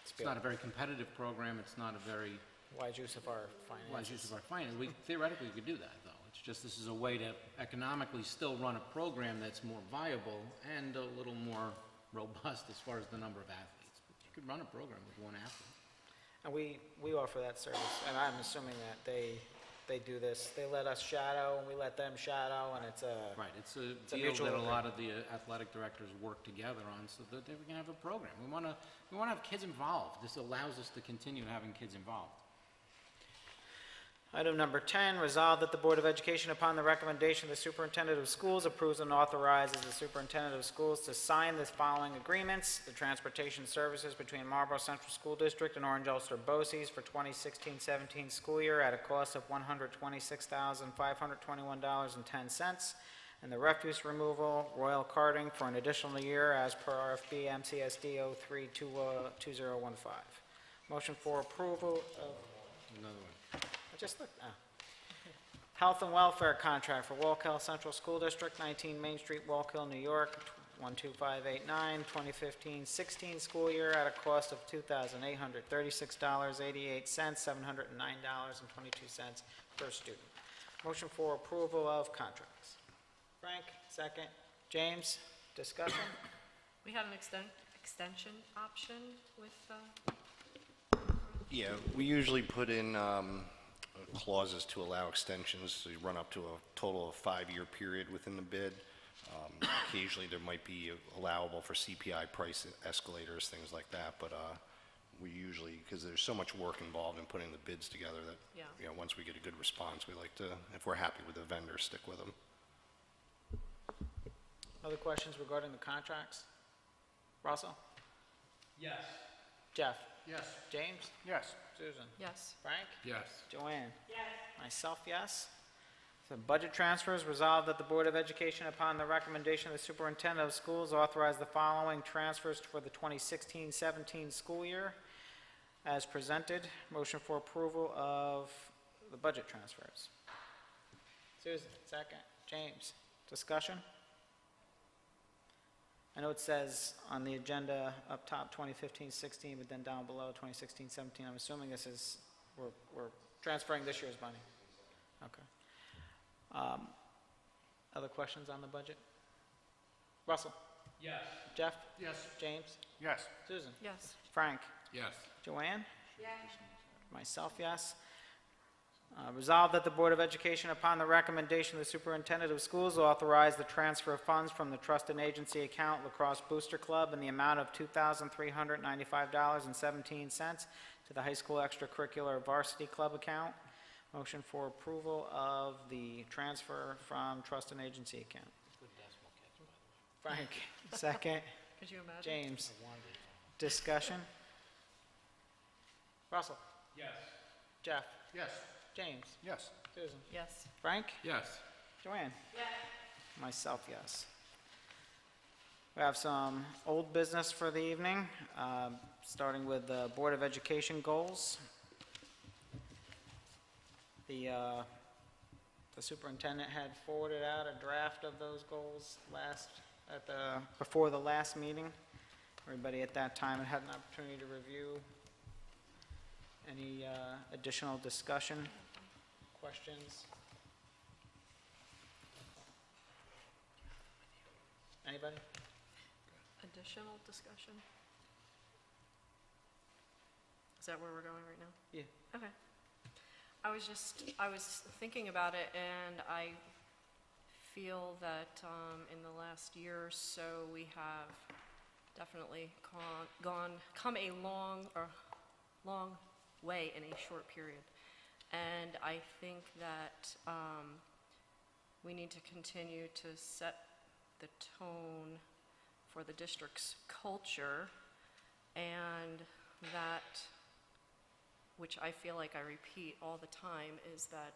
It's not a very competitive program. It's not a very Wise use of our wise use finances. of our finances. We theoretically could do that, though. It's just this is a way to economically still run a program that's more viable and a little more robust as far as the number of athletes. But you could run a program with one athlete. And we offer that service, and I'm assuming that they do this. They let us shadow, and we let them shadow, and it's a... Right, it's a a deal mutual that a agreement. lot of the athletic directors work together on so that we can have a program. We want to have kids involved. This allows us to continue having kids involved. Item number 10, resolve that the Board of Education, upon the recommendation of the Superintendent of Schools, approves and authorizes the Superintendent of Schools to sign the following agreements: the transportation services between Marlborough Central School District and Orange Ulster BOCES for 2016-17 school year at a cost of $126,521.10, and the refuse removal Royal Carting for an additional year as per RFB Mcsd 032015. Motion for approval of... Another one. I just looked, Health and welfare contract for Walk Central School District, 19 Main Street, Walk Hill, New York, 12589, 2015-16 school year at a cost of $2,836.88, $709.22 per student. Motion for approval of contracts. Frank, second. James, discussion? We had an extension option with, Yeah, we usually put in clauses to allow extensions, so you run up to a total of 5-year period within the bid. Occasionally, there might be allowable for CPI price escalators, things like that, but we usually, because there's so much work involved in putting the bids together that, Yeah. you know, once we get a good response, we like to, if we're happy with the vendor, stick with them. Other questions regarding the contracts? Russell? Yes. Jeff? Yes. James? Yes. Susan? yes. Frank? Yes. Joanne? Yes. Myself, yes. So budget transfers, resolved that the Board of Education, upon the recommendation of the Superintendent of Schools, authorize the following transfers for the 2016-17 school year as presented. Motion for approval of the budget transfers. Susan, second. James, discussion? I know it says on the agenda up top 2015-16, but then down below 2016-17. I'm assuming this is, we're transferring this year's money. Okay. Other questions on the budget? Russell? Yes. Jeff? Yes. James? Yes. Susan? Yes. Frank? Yes. Joanne? Yes. Myself, yes. Resolved that the Board of Education, upon the recommendation of the Superintendent of Schools, authorize the transfer of funds from the Trust and Agency account Lacrosse Booster Club in the amount of $2,395.17 to the High School Extracurricular Varsity Club account. Motion for approval of the transfer from Trust and Agency account. Frank, second. Could you imagine? James, discussion? Russell? Yes. Jeff? Yes. James? Yes. Susan? Yes. Frank? Yes. Joanne? Yes. Myself, yes. We have some old business for the evening, starting with the Board of Education goals. The superintendent had forwarded out a draft of those goals before the last meeting. Everybody at that time had an opportunity to review. Any additional discussion, questions? Anybody? Additional discussion? Is that where we're going right now? Yeah. Okay. I was thinking about it, and I feel that in the last year or so, we have definitely come a long way in a short period. And I think that we need to continue to set the tone for the district's culture, and that, which I feel like I repeat all the time, is that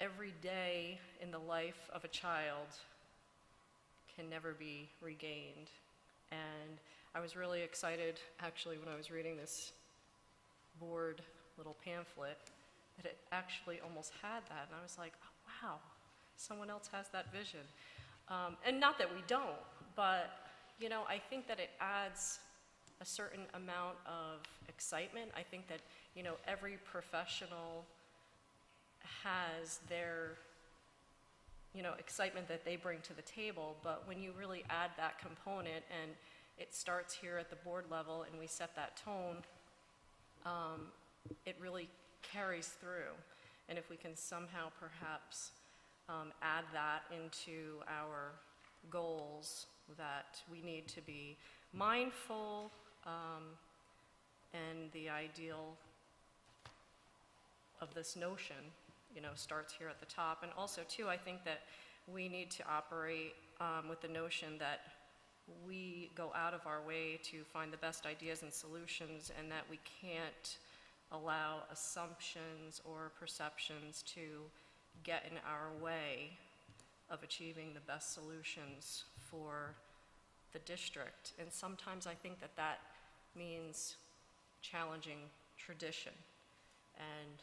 every day in the life of a child can never be regained. And I was really excited, actually, when I was reading this board little pamphlet, that it actually almost had that. And I was like, oh, wow, someone else has that vision. And not that we don't, but, you know, I think that it adds a certain amount of excitement. I think that, you know, every professional has their, you know, excitement that they bring to the table, but when you really add that component, and it starts here at the board level and we set that tone, it really carries through. And if we can somehow perhaps add that into our goals, that we need to be mindful, and the ideal of this notion, you know, starts here at the top. And also, too, I think that we need to operate with the notion that we go out of our way to find the best ideas and solutions, and that we can't allow assumptions or perceptions to get in our way of achieving the best solutions for the district. And sometimes I think that that means challenging tradition. And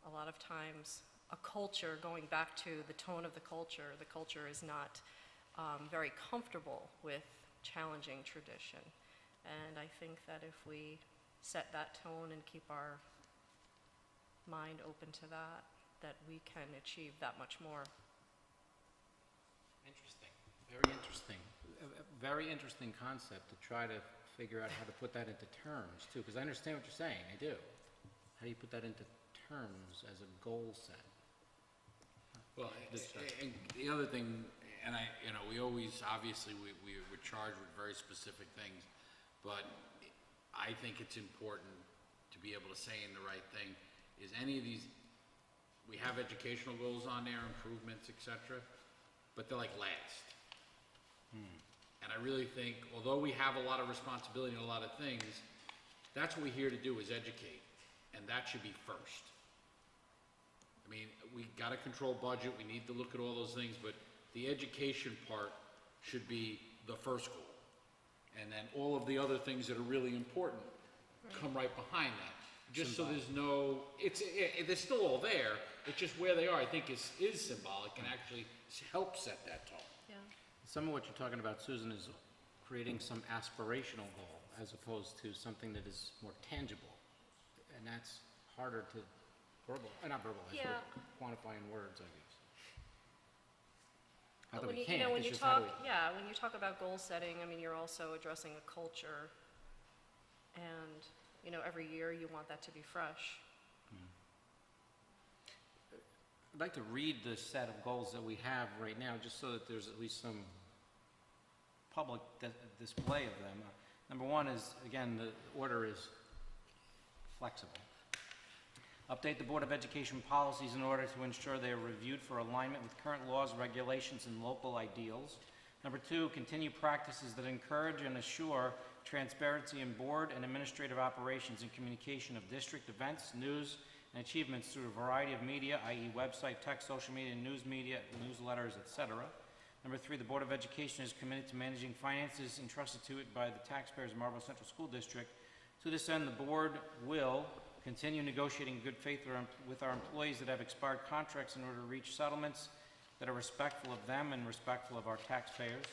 a lot of times a culture, going back to the tone of the culture is not very comfortable with challenging tradition. And I think that if we set that tone and keep our mind open to that, that we can achieve that much more. Interesting, very interesting. A very interesting concept to try to figure out how to put that into terms, too, because I understand what you're saying, I do. How do you put that into terms as a goal set? Well, and the other thing, and we always, obviously, we're charged with very specific things, but I think it's important to be able to say in the right thing, is any of these, we have educational goals on there, improvements, et cetera, but they're like last. And I really think, although we have a lot of responsibility in a lot of things, that's what we're here to do, is educate, and that should be first. I mean, we got to control budget, we need to look at all those things, but the education part should be the first goal. And then all of the other things that are really important come right behind that. Just so there's no, they're still all there, it's just where they are, I think is symbolic and actually helps set that tone. Yeah. Some of what you're talking about, Susan, is creating some aspirational goal as opposed to something that is more tangible. And that's harder to not verbalize, Yeah. but quantify in words, I guess. Not But that when we you, can't, you know, when it's you just how talk, do we... yeah, when you talk about goal setting, I mean, you're also addressing a culture, and, you know, every year you want that to be fresh. I'd like to read the set of goals that we have right now, just so that there's at least some public display of them. Number one is, again, the order is flexible. Update the Board of Education policies in order to ensure they are reviewed for alignment with current laws, regulations, and local ideals. Number two, continue practices that encourage and assure transparency in board and administrative operations and communication of district events, news, and achievements through a variety of media, i.e. website, text, social media, news media, newsletters, etc. Number three, the Board of Education is committed to managing finances entrusted to it by the taxpayers of Marlborough Central School District. To this end, the board will continue negotiating in good faith with our employees that have expired contracts in order to reach settlements that are respectful of them and respectful of our taxpayers.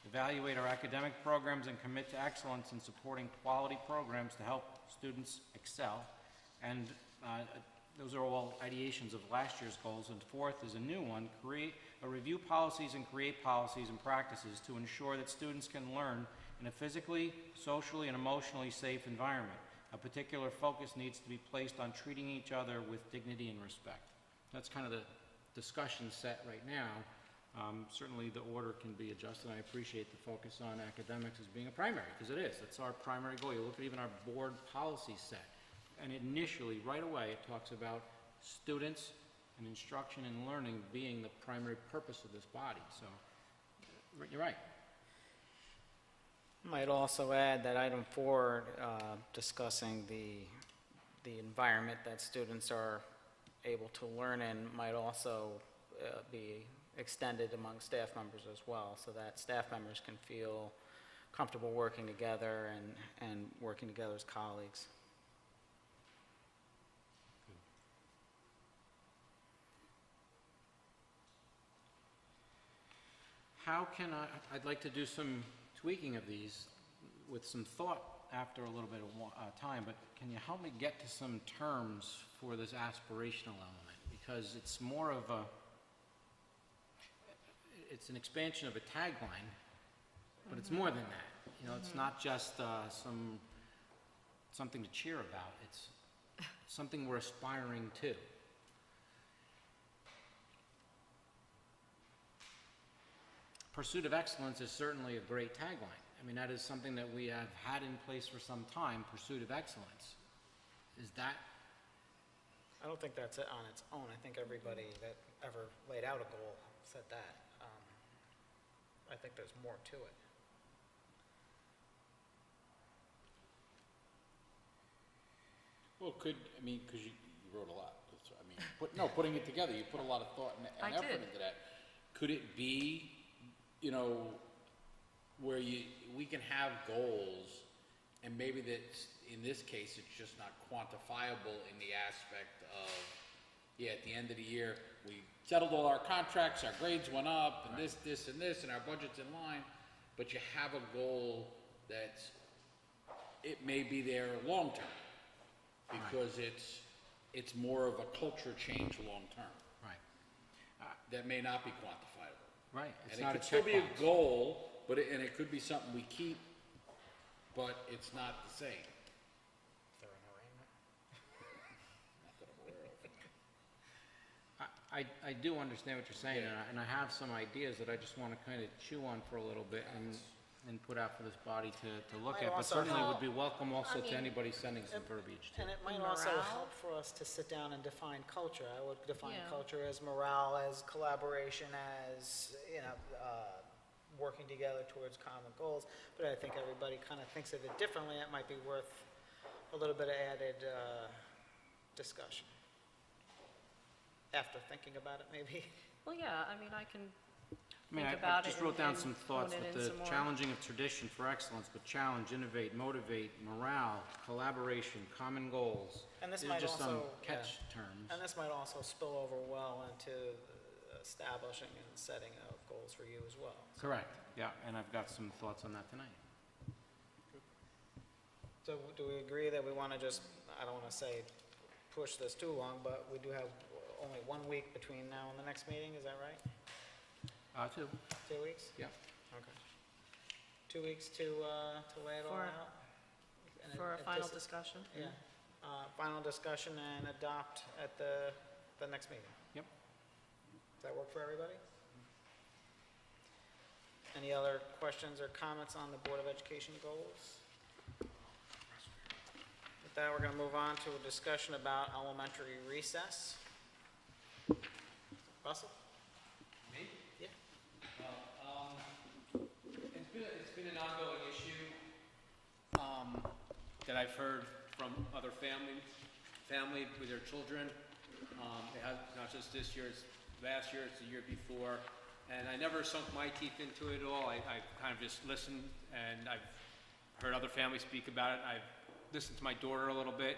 Evaluate our academic programs and commit to excellence in supporting quality programs to help students excel. And those are all ideations of last year's goals. And fourth is a new one, review policies and create policies and practices to ensure that students can learn in a physically, socially, and emotionally safe environment. A particular focus needs to be placed on treating each other with dignity and respect. That's kind of the discussion set right now. Certainly, the order can be adjusted. I appreciate the focus on academics as being a primary, because it is. It's our primary goal. You look at even our board policy set, and initially, right away, it talks about students and instruction and learning being the primary purpose of this body. So, you're right. Might also add that item 4, discussing the environment that students are able to learn in, might also be extended among staff members as well, so that staff members can feel comfortable working together and working together as colleagues. How can I'd like to do some tweaking of these with some thought after a little bit of time, but can you help me get to some terms for this aspirational element? Because it's more of it's an expansion of a tagline, but it's more than that. You know, it's not just something to cheer about. It's something we're aspiring to. Pursuit of excellence is certainly a great tagline. I mean, that is something that we have had in place for some time, pursuit of excellence. Is that? I don't think that's it on its own. I think everybody that ever laid out a goal said that. I think there's more to it. Well, because you wrote a lot. I mean, putting it together, you put a lot of thought and effort into that. Could it be, where we can have goals, and maybe that in this case it's just not quantifiable in the aspect of, at the end of the year we settled all our contracts, our grades went up, and this, and our budget's in line, but you have a goal that's, it may be there long term, because it's more of a culture change long term. Right. That may not be quantifiable. Right. It's And not it could still be checkbox. a goal, but it could be something we keep, but it's not the same. Is there an arraignment? Not that I'm aware of. I do understand what you're saying, and I have some ideas that I just want to kind of chew on for a little bit and put out for this body to look Might at, but also certainly help- would be welcome also I to mean, anybody sending some verbiage to. And it might also Morale? help for us to sit down and define culture. I would define Yeah. culture as morale, as collaboration, as, working together towards common goals. But I think everybody kind of thinks of it differently. It might be worth a little bit of added discussion. After thinking about it, maybe. Well, yeah, I mean, I can I think about it just wrote down and some thoughts hone it with in the some more. challenging of tradition for excellence, but challenge, innovate, motivate, morale, collaboration, common goals. And this These are might just some also, catch terms. And this might also spill over well into establishing and setting out goals for you as well. Correct, yeah, and I've got some thoughts on that tonight. So do we agree that we want to just, I don't want to say push this too long, but we do have only 1 week between now and the next meeting, is that right? 2. 2 weeks? Yeah. Okay. 2 weeks to lay it all For- out? And For a it final just- discussion. Yeah. Final discussion and adopt at the next meeting. Yep. Does that work for everybody? Any other questions or comments on the Board of Education goals? With that, we're going to move on to a discussion about elementary recess. Russell? Me? Yeah. It's been an ongoing issue that I've heard from other family with their children. It has, not just this year, it's last year, it's the year before. And I never sunk my teeth into it at all. I kind of just listened, and I've heard other families speak about it. I've listened to my daughter a little bit.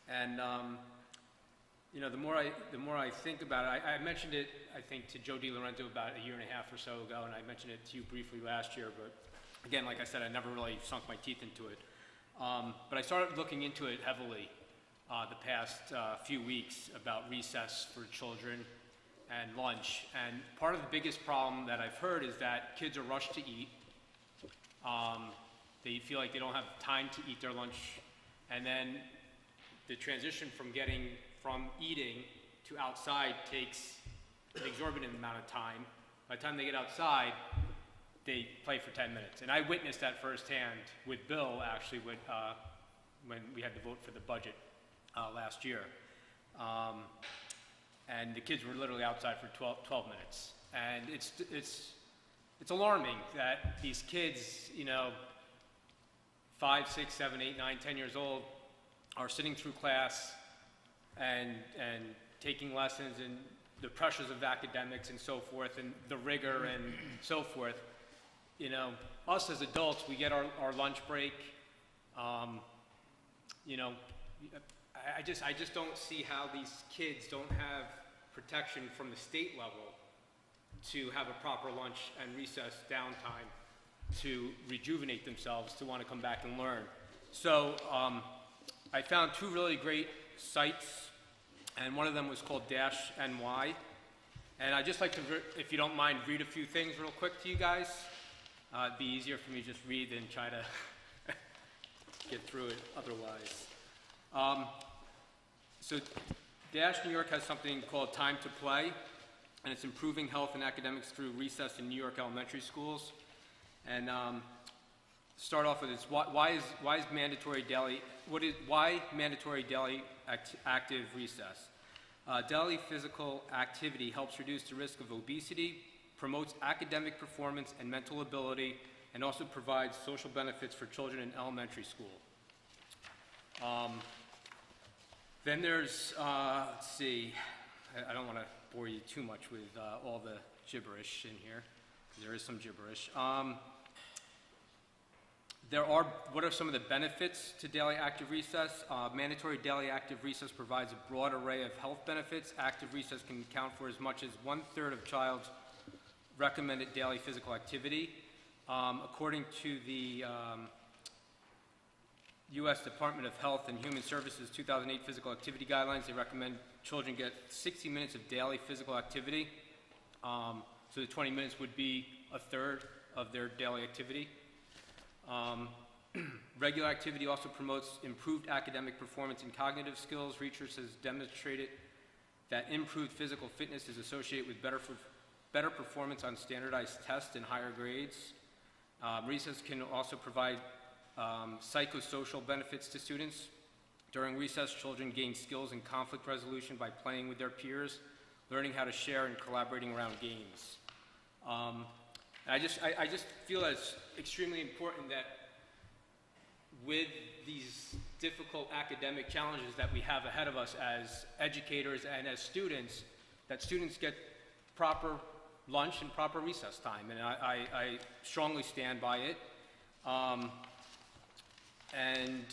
And the more I think about it, I mentioned it, I think, to Joe DiLorenzo about a year and a half or so ago, and I mentioned it to you briefly last year, but again, like I said, I never really sunk my teeth into it. But I started looking into it heavily the past few weeks about recess for children and lunch. And part of the biggest problem that I've heard is that kids are rushed to eat. They feel like they don't have time to eat their lunch, and then the transition from eating to outside takes an exorbitant amount of time, By the time they get outside, they play for 10 minutes. And I witnessed that firsthand with Bill, actually, when we had to vote for the budget last year. And the kids were literally outside for 12 minutes. And it's alarming that these kids, 5, 6, 7, 8, 9, 10 years old, are sitting through class and taking lessons and the pressures of academics and so forth and the rigor and so forth. Us as adults, we get our lunch break. I just don't see how these kids don't have protection from the state level to have a proper lunch and recess downtime to rejuvenate themselves, to want to come back and learn. So I found 2 really great sites, and one of them was called Dash NY. And I'd just like to, if you don't mind, read a few things real quick to you guys. It'd be easier for me to just read than try to get through it otherwise. So Dash New York has something called Time to Play, and it's improving health and academics through recess in New York elementary schools. And start off with this: why mandatory daily active recess? Daily physical activity helps reduce the risk of obesity, promotes academic performance and mental ability, and also provides social benefits for children in elementary school. Then there's, let's see, I don't want to bore you too much with all the gibberish in here, because there is some gibberish. What are some of the benefits to daily active recess? Mandatory daily active recess provides a broad array of health benefits. Active recess can account for as much as 1/3 of child's recommended daily physical activity. According to the U.S. Department of Health and Human Services 2008 physical activity guidelines, they recommend children get 60 minutes of daily physical activity. So the 20 minutes would be 1/3 of their daily activity. Regular activity also promotes improved academic performance and cognitive skills. Research has demonstrated that improved physical fitness is associated with better performance on standardized tests and higher grades. Recess can also provide psychosocial benefits to students. During recess, children gain skills in conflict resolution by playing with their peers, learning how to share and collaborating around games. I just feel that it's extremely important that with these difficult academic challenges that we have ahead of us as educators and as students, that students get proper lunch and proper recess time, and I strongly stand by it. And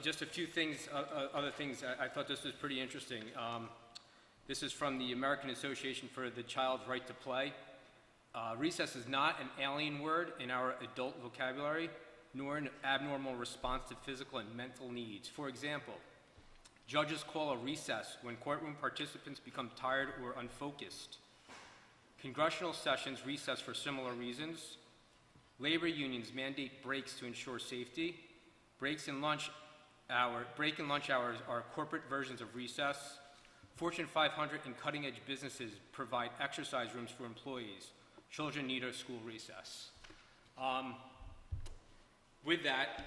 just a few things, other things, I thought this was pretty interesting. This is from the American Association for the Child's Right to Play. Recess is not an alien word in our adult vocabulary, nor an abnormal response to physical and mental needs. For example, judges call a recess when courtroom participants become tired or unfocused. Congressional sessions recess for similar reasons. Labor unions mandate breaks to ensure safety. Break and lunch hours are corporate versions of recess. Fortune 500 and cutting-edge businesses provide exercise rooms for employees. Children need a school recess. With that,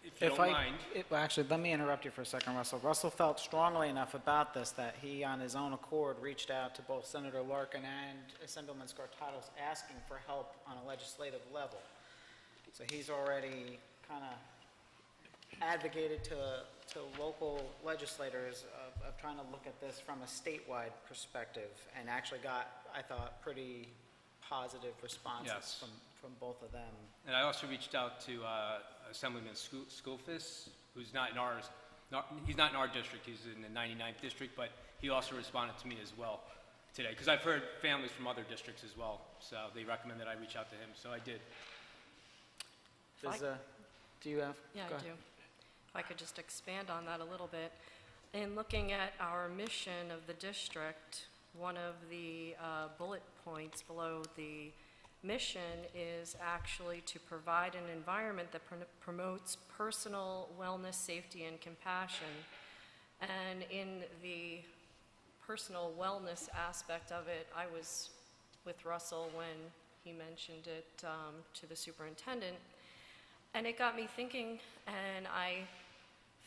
if you don't mind. Actually, let me interrupt you for a second, Russell. Russell felt strongly enough about this that he, on his own accord, reached out to both Senator Larkin and Assemblyman Scartatos asking for help on a legislative level. So he's already kind of advocated to local legislators of trying to look at this from a statewide perspective, and actually got, I thought, pretty positive responses Yes. from both of them. And I also reached out to Assemblyman Skoufis, who's not in ours. He's not in our district. He's in the 99th district, but he also responded to me as well today, because I've heard families from other districts as well, so they recommend that I reach out to him, so I did. Do you have? Yeah, go I ahead. do. If I could just expand on that a little bit. In looking at our mission of the district, one of the bullet points below the mission is actually to provide an environment that promotes personal wellness, safety, and compassion. And in the personal wellness aspect of it, I was with Russell when he mentioned it to the superintendent. And it got me thinking, and I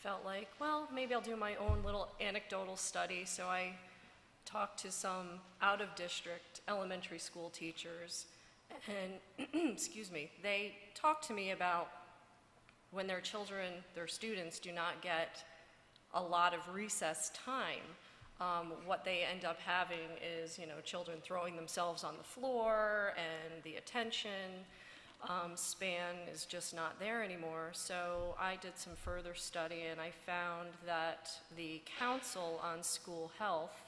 felt like, well, maybe I'll do my own little anecdotal study. So I talked to some out-of-district elementary school teachers, and excuse me, they talked to me about when their children, their students, do not get a lot of recess time. What they end up having is, children throwing themselves on the floor, and the attention span is just not there anymore. So I did some further study, and I found that the Council on School Health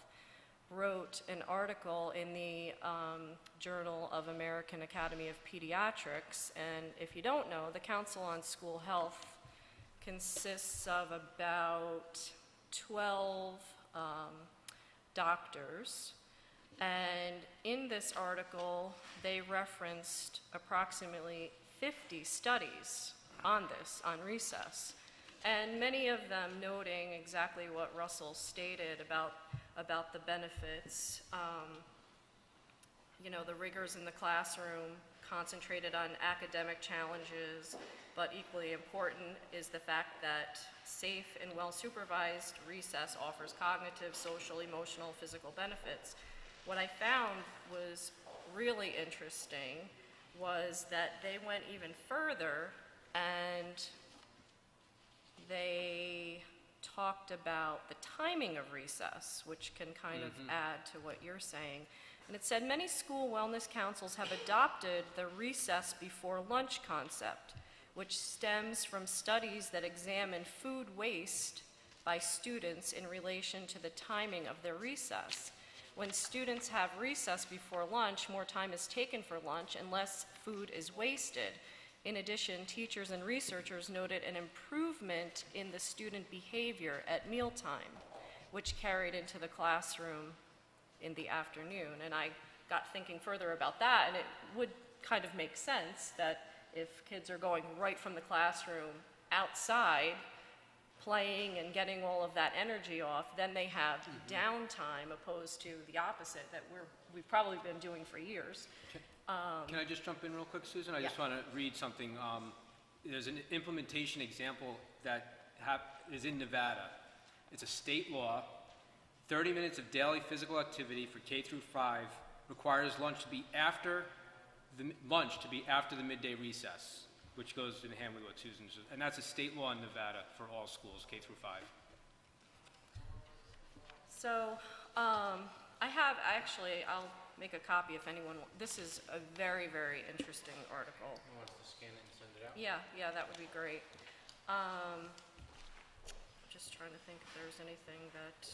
wrote an article in the Journal of American Academy of Pediatrics. And if you don't know, the Council on School Health consists of about 12 doctors. And in this article, they referenced approximately 50 studies on this, on recess, and many of them noting exactly what Russell stated about the benefits. The rigors in the classroom concentrated on academic challenges, but equally important is the fact that safe and well-supervised recess offers cognitive, social, emotional, physical benefits. What I found was really interesting was that they went even further, and they talked about the timing of recess, which can kind of add to what you're saying. And it said many school wellness councils have adopted the recess before lunch concept, which stems from studies that examine food waste by students in relation to the timing of their recess. When students have recess before lunch, more time is taken for lunch and less food is wasted. In addition, teachers and researchers noted an improvement in the student behavior at mealtime, which carried into the classroom in the afternoon. And I got thinking further about that, and it would kind of make sense that if kids are going right from the classroom outside, playing and getting all of that energy off, then they have downtime, opposed to the opposite that we've probably been doing for years. Can I just jump in real quick, Susan? I just want to read something. There's an implementation example that is in Nevada. It's a state law. 30 minutes of daily physical activity for K through 5 requires lunch to be after the midday recess, which goes in hand with what Susan said. And that's a state law in Nevada for all schools, K through 5. So I'll make a copy if anyone, this is a very, very interesting article. You want us to scan it and send it out? Yeah, that would be great. Just trying to think if there's anything that,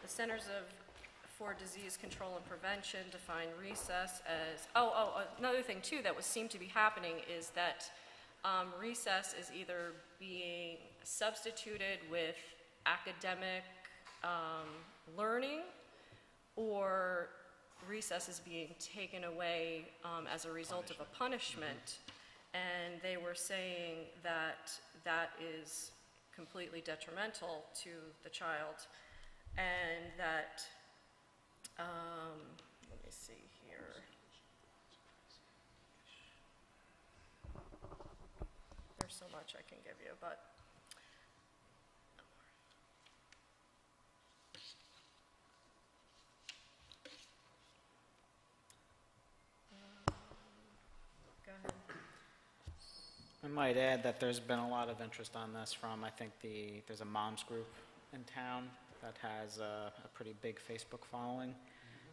the Centers for Disease Control and Prevention define recess as, another thing too that seemed to be happening is that recess is either being substituted with academic learning, or recess is being taken away as a result of a punishment. And they were saying that that is completely detrimental to the child, and that, let me see here. There's so much I can give you, but go ahead. I might add that there's been a lot of interest on this from, I think there's a moms group in town that has a pretty big Facebook following.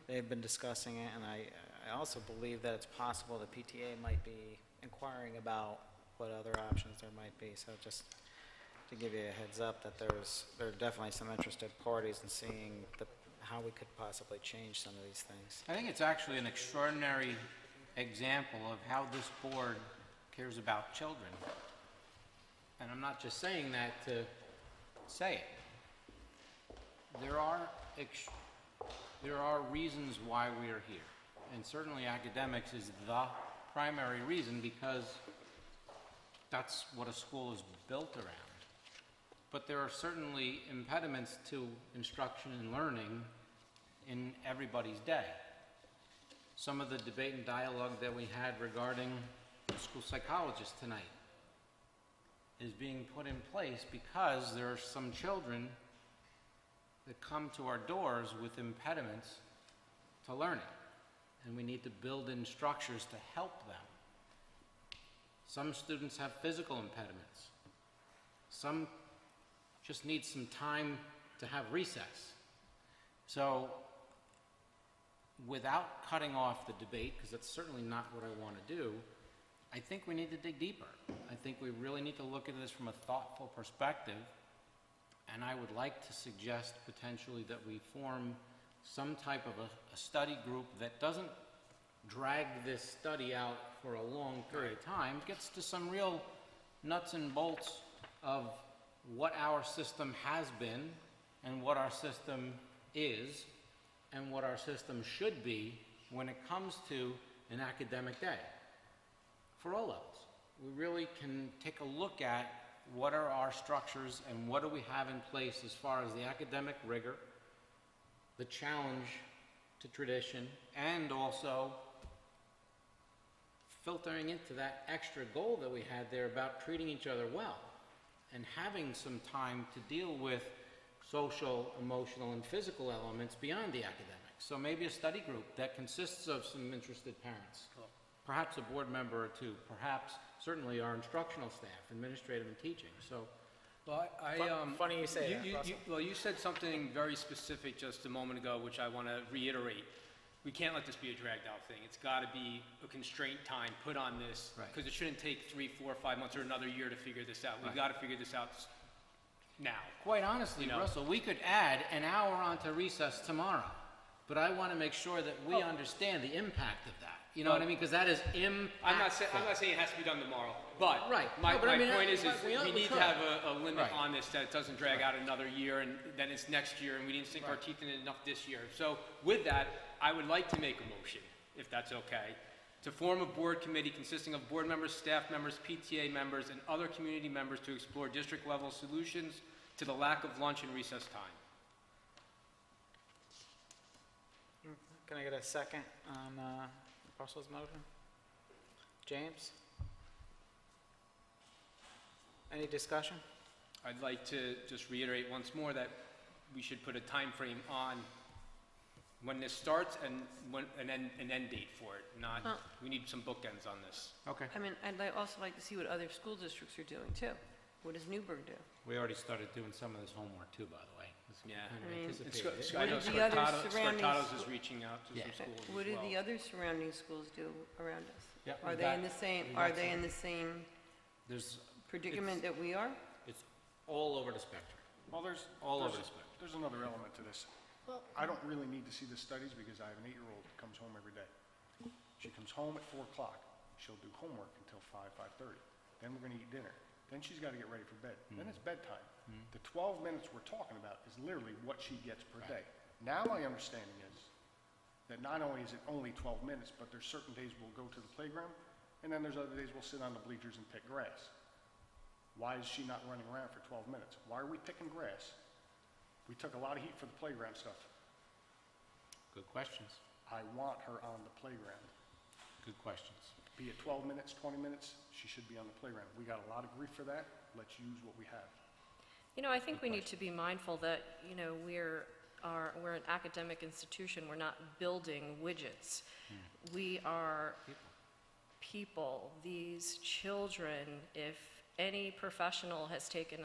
They've been discussing it, and I also believe that it's possible the PTA might be inquiring about what other options there might be. So just to give you a heads up that there are definitely some interested parties in seeing how we could possibly change some of these things. I think it's actually an extraordinary example of how this board cares about children. And I'm not just saying that to say it. There are reasons why we are here. And certainly academics is the primary reason, because that's what a school is built around. But there are certainly impediments to instruction and learning in everybody's day. some of the debate and dialogue that we had regarding the school psychologist tonight is being put in place because there are some children that come to our doors with impediments to learning, and we need to build in structures to help them. Some students have physical impediments. Some just need some time to have recess. So, without cutting off the debate, because that's certainly not what I want to do, I think we need to dig deeper. I think we really need to look at this from a thoughtful perspective, and I would like to suggest potentially that we form some type of a study group that doesn't drag this study out for a long period of time, gets to some real nuts and bolts of what our system has been and what our system is and what our system should be when it comes to an academic day for all levels. We really can take a look at what are our structures and what do we have in place as far as the academic rigor, the challenge to tradition, and also filtering into that extra goal that we had there about treating each other well and having some time to deal with social, emotional, and physical elements beyond the academics. So maybe a study group that consists of some interested parents, perhaps a board member or two, perhaps certainly our instructional staff, administrative and teaching. So, Well, Funny you say that, Russell. Well, you said something very specific just a moment ago, which I want to reiterate. We can't let this be a dragged out thing. It's got to be a constraint time put on this, Right. because it shouldn't take 3, 4, 5 months or another year to figure this out. We've Right. got to figure this out now. quite honestly, You know. Russell, we could add an hour onto recess tomorrow, but I want to make sure that we understand the impact of that. You know what I mean? Because that is impactful. I'm not saying it has to be done tomorrow, but Right. my No, but I mean, point is we we need to could. have a limit Right. on this, that it doesn't drag out another year, and then it's next year, and we didn't sink our teeth in it enough this year. So with that, I would like to make a motion, if that's okay, to form a board committee consisting of board members, staff members, PTA members, and other community members to explore district-level solutions to the lack of lunch and recess time. Can I get a second on Russell's motion? James? Any discussion? I'd like to just reiterate once more that we should put a time frame on when this starts and an end date for it, not, we need some bookends on this. Okay. I mean, also like to see what other school districts are doing too. What does Newburgh do? We already started doing some of this homework too, by the way. It's Yeah. kind of I mean, anticipated. I know What do the other Scartatos is surroundings- reaching out to Yeah. some schools as well. What do the other surrounding schools do around us? Yeah, Are we they got- in the we same, got are they some- in the same There's, predicament that we are? it's all over the spectrum. Well, All over the spectrum. there's another element to this. I don't really need to see the studies because I have an 8-year-old that comes home every day. She comes home at 4 o'clock. She'll do homework until 5:30. Then we're gonna eat dinner. Then she's gotta get ready for bed. Then it's bedtime. The 12 minutes we're talking about is literally what she gets per day. Now my understanding is that not only is it only 12 minutes, but there's certain days we'll go to the playground, and then there's other days we'll sit on the bleachers and pick grass. Why is she not running around for 12 minutes? Why are we picking grass? We took a lot of heat for the playground stuff. Good questions. I want her on the playground. Good questions. Be it 12 minutes, 20 minutes, she should be on the playground. We got a lot of grief for that. Let's use what we have. You know, I think we need to be mindful that, you know, we're an academic institution. We're not building widgets. We are people. These children, if any professional has taken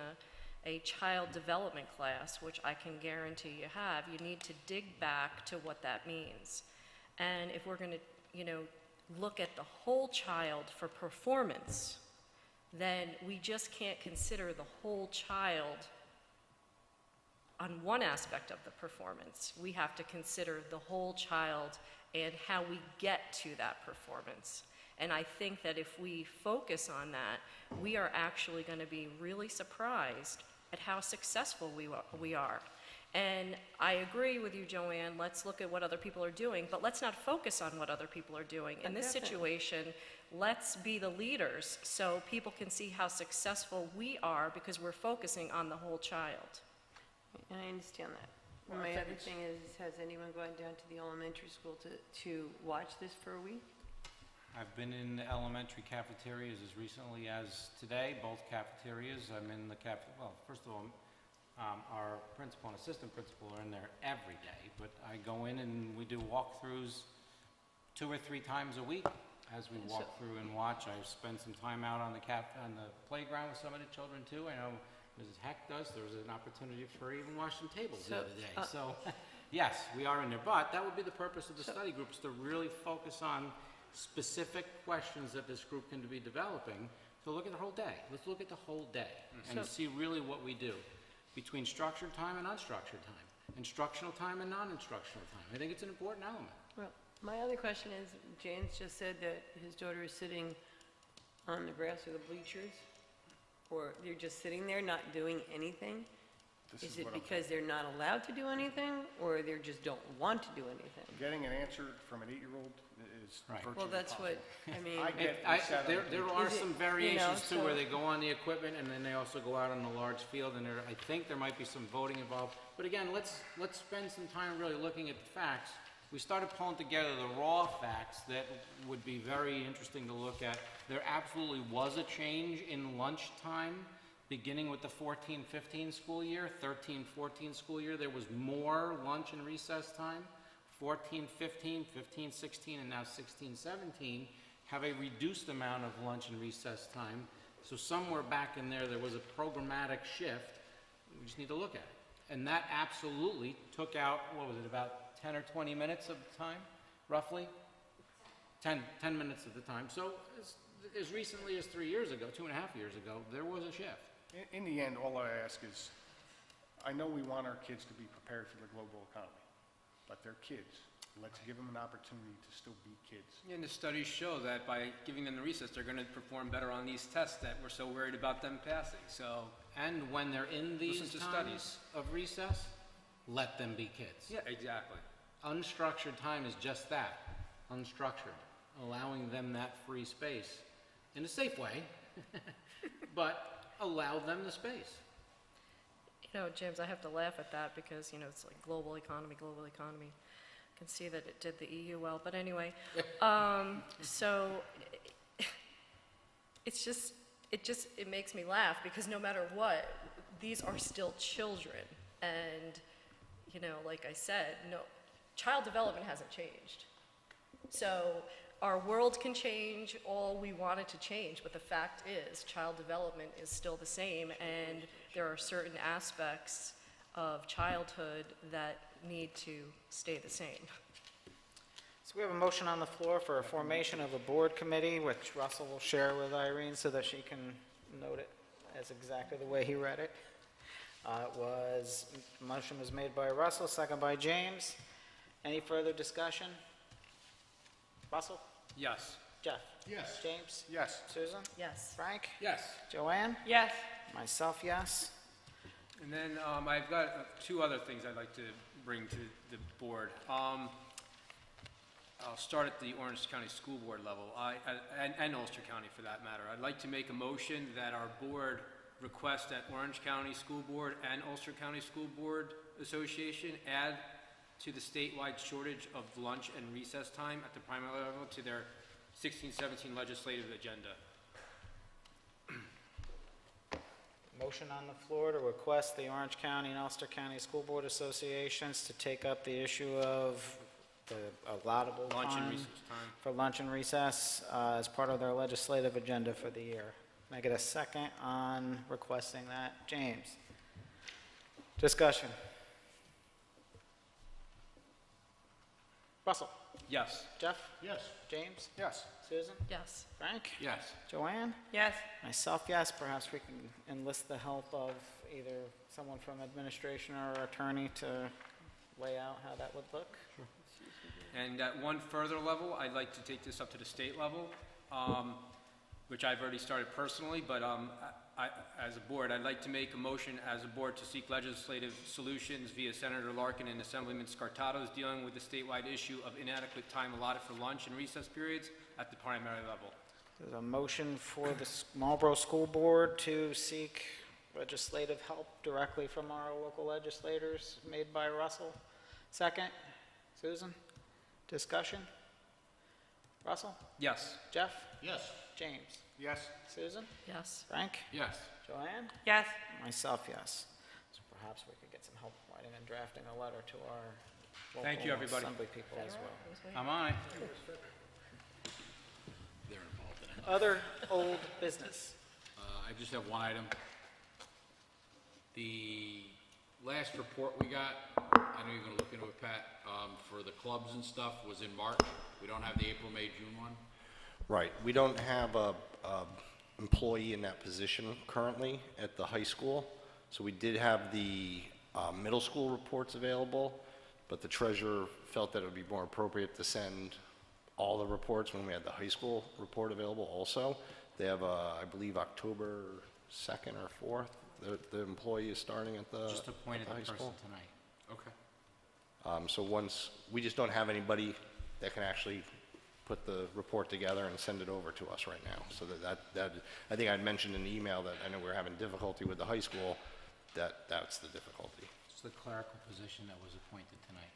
a child development class, which I can guarantee you have, you need to dig back to what that means. And if we're going to, you know, look at the whole child for performance, then we just can't consider the whole child on one aspect of the performance. We have to consider the whole child and how we get to that performance. And I think that if we focus on that, we are actually going to be really surprised at how successful we are. And I agree with you, Joanne, let's look at what other people are doing, but let's not focus on what other people are doing. In this Definitely. situation, let's be the leaders so people can see how successful we are because we're focusing on the whole child. And I understand that. My other thing is, has anyone gone down to the elementary school to watch this for a week? I've been in the elementary cafeterias as recently as today, both cafeterias. I'm in the well, first of all, our principal and assistant principal are in there every day, but I go in and we do walkthroughs 2 or 3 times a week as we walk through and watch. I've spent some time out on the playground with some of the children too. I know Mrs. Heck does. There was an opportunity for her to even wash some tables the other day. So, yes, we are in there. But that would be the purpose of the study group, is to really focus on specific questions that this group can be developing. So look at the whole day. Let's look at the whole day and see really what we do between structured time and unstructured time, instructional time and non-instructional time. I think it's an important element. Well, my other question is, James just said that his daughter is sitting on the grass or the bleachers, or they're just sitting there not doing anything? Is it because they're not allowed to do anything, or they just don't want to do anything? Getting an answer from an 8-year-old is Right. virtually Well, that's what, I mean, There are Is it, some you know, variations too, where so- they go on the equipment and then they also go out on the large field, and I think there might be some voting involved. But again, let's spend some time really looking at the facts. We started pulling together the raw facts that would be very interesting to look at. There absolutely was a change in lunchtime beginning with the 14-15 school year, 13-14 school year. There was more lunch and recess time. 14-15, 15-16, and now 16-17 have a reduced amount of lunch and recess time. So somewhere back in there, there was a programmatic shift. We just need to look at it. And that absolutely took out, what was it, about 10 or 20 minutes of the time, roughly? 10 minutes of the time. So as recently as 3 years ago, 2.5 years ago, there was a shift. In the end, all I ask is, I know we want our kids to be prepared for the global economy, but they're kids. Let's give them an opportunity to still be kids. And the studies show that by giving them the recess, they're going to perform better on these tests that we're so worried about them passing. So, And when they're in these Listen to times studies. of recess, let them be kids. yeah, exactly. Unstructured time is just that, unstructured, allowing them that free space in a safe way, but allow them the space. You know, James, I have to laugh at that because, you know, it's like global economy, global economy. I can see that it did the EU well, but anyway. So it makes me laugh because no matter what, these are still children. And, you know, like I said, no, child development hasn't changed. So our world can change all we want it to change, but the fact is child development is still the same, and there are certain aspects of childhood that need to stay the same. So we have a motion on the floor for a formation of a board committee, which Russell will share with Irene so that she can note it as exactly the way he read it. Motion was made by Russell, second by James. Any further discussion? Russell? Yes. Jeff? Yes. James? Yes. Susan? Yes. Frank? Yes. Joanne? yes, Myself, yes. And then I've got 2 other things I'd like to bring to the board. I'll start at the Orange County School Board level, and Ulster County for that matter. I'd like to make a motion that our board request that Orange County School Board and Ulster County School Board Association add to the statewide shortage of lunch and recess time at the primary level to their 16-17 legislative agenda. Motion on the floor to request the Orange County and Ulster County School Board Associations to take up the issue of the allowable Lunch and time recess time. for lunch and recess as part of their legislative agenda for the year. Can I get a second on requesting that? James? Discussion. Russell? Yes. Jeff? Yes. James? Yes. Susan? Yes. Frank? Yes. Joanne? yes. Myself, yes. Perhaps we can enlist the help of either someone from administration or attorney to lay out how that would look. And at one further level, I'd like to take this up to the state level, which I've already started personally, but as a board, I'd like to make a motion as a board to seek legislative solutions via Senator Larkin and Assemblyman Scartatos dealing with the statewide issue of inadequate time allotted for lunch and recess periods at the primary level. There's a motion for the Marlboro School Board to seek legislative help directly from our local legislators, made by Russell. Second, Susan? Discussion? Russell? Yes. Jeff? Yes. James? Yes. Susan? Yes. Frank? Yes. Joanne? Yes. Myself, yes. So perhaps we could get some help writing and drafting a letter to our Thank you, local everybody. assembly people as well. I'm on it. They're involved in it. Other old business. I just have one item. The last report we got, I know you're gonna look into it, Pat, for the clubs and stuff was in March. We don't have the April, May, June one. Right, we don't have a employee in that position currently at the high school. So we did have the middle school reports available, but the treasurer felt that it would be more appropriate to send all the reports when we had the high school report available also. They have, I believe, October 2nd or 4th. The employee is starting at the Just appointed at the high person school. tonight. Okay. So once, we just don't have anybody that can actually put the report together and send it over to us right now. So that I think I'd mentioned in the email that I know we're having difficulty with the high school, that's the difficulty. It's the clerical position that was appointed tonight.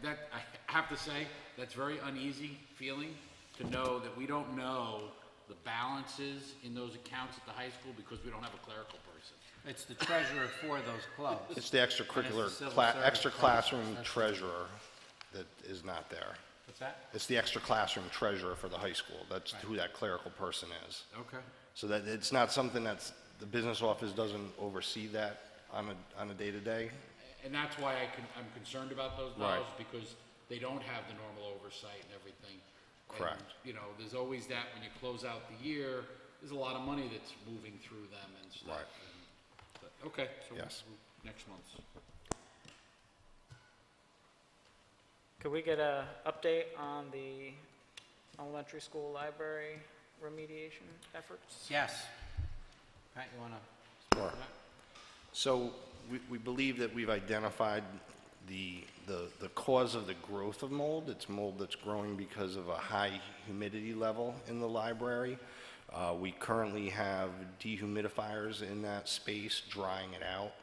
I have to say, that's very uneasy feeling to know that we don't know the balances in those accounts at the high school because we don't have a clerical person. It's the treasurer for those clubs. It's the extracurricular, And it's the civil service extra classroom That's- treasurer that is not there. What's that? It's the extra classroom treasurer for the high school. That's who that clerical person is. Okay. So that it's not something that's, the business office doesn't oversee that on a day-to-day. And that's why I'm concerned about those Right. dollars, because they don't have the normal oversight and everything. Correct. And, you know, there's always that when you close out the year, there's a lot of money that's moving through them and stuff. Right. But, okay, so Yes. next month. Could we get a update on the elementary school library remediation efforts? Yes. Pat, you wanna? Sure. So we believe that we've identified the cause of the growth of mold. It's mold that's growing because of a high humidity level in the library. We currently have dehumidifiers in that space drying it out.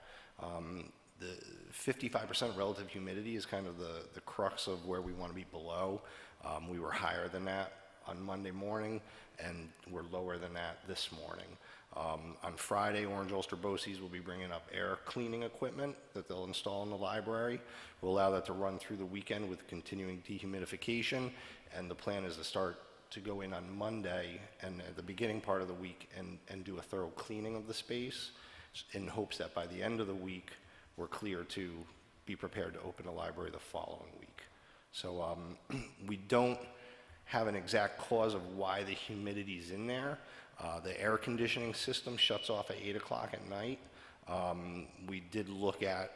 The 55% relative humidity is kind of the crux of where we want to be below. We were higher than that on Monday morning, and we're lower than that this morning. On Friday, Orange Ulster BOCES will be bringing up air cleaning equipment that they'll install in the library. We'll allow that to run through the weekend with continuing dehumidification, and the plan is to start to go in on Monday and at the beginning part of the week and do a thorough cleaning of the space in hopes that by the end of the week, we're clear to be prepared to open the library the following week. So we don't have an exact cause of why the humidity's in there. The air conditioning system shuts off at 8 o'clock at night. We did look at,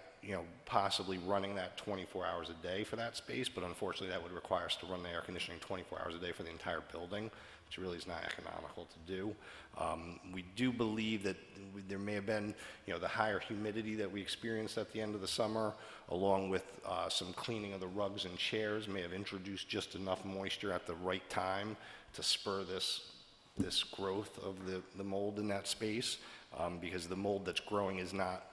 possibly running that 24 hours a day for that space, but unfortunately that would require us to run the air conditioning 24 hours a day for the entire building, which really is not economical to do. We do believe that there may have been, the higher humidity that we experienced at the end of the summer, along with some cleaning of the rugs and chairs, may have introduced just enough moisture at the right time to spur this growth of the mold in that space, because the mold that's growing is not,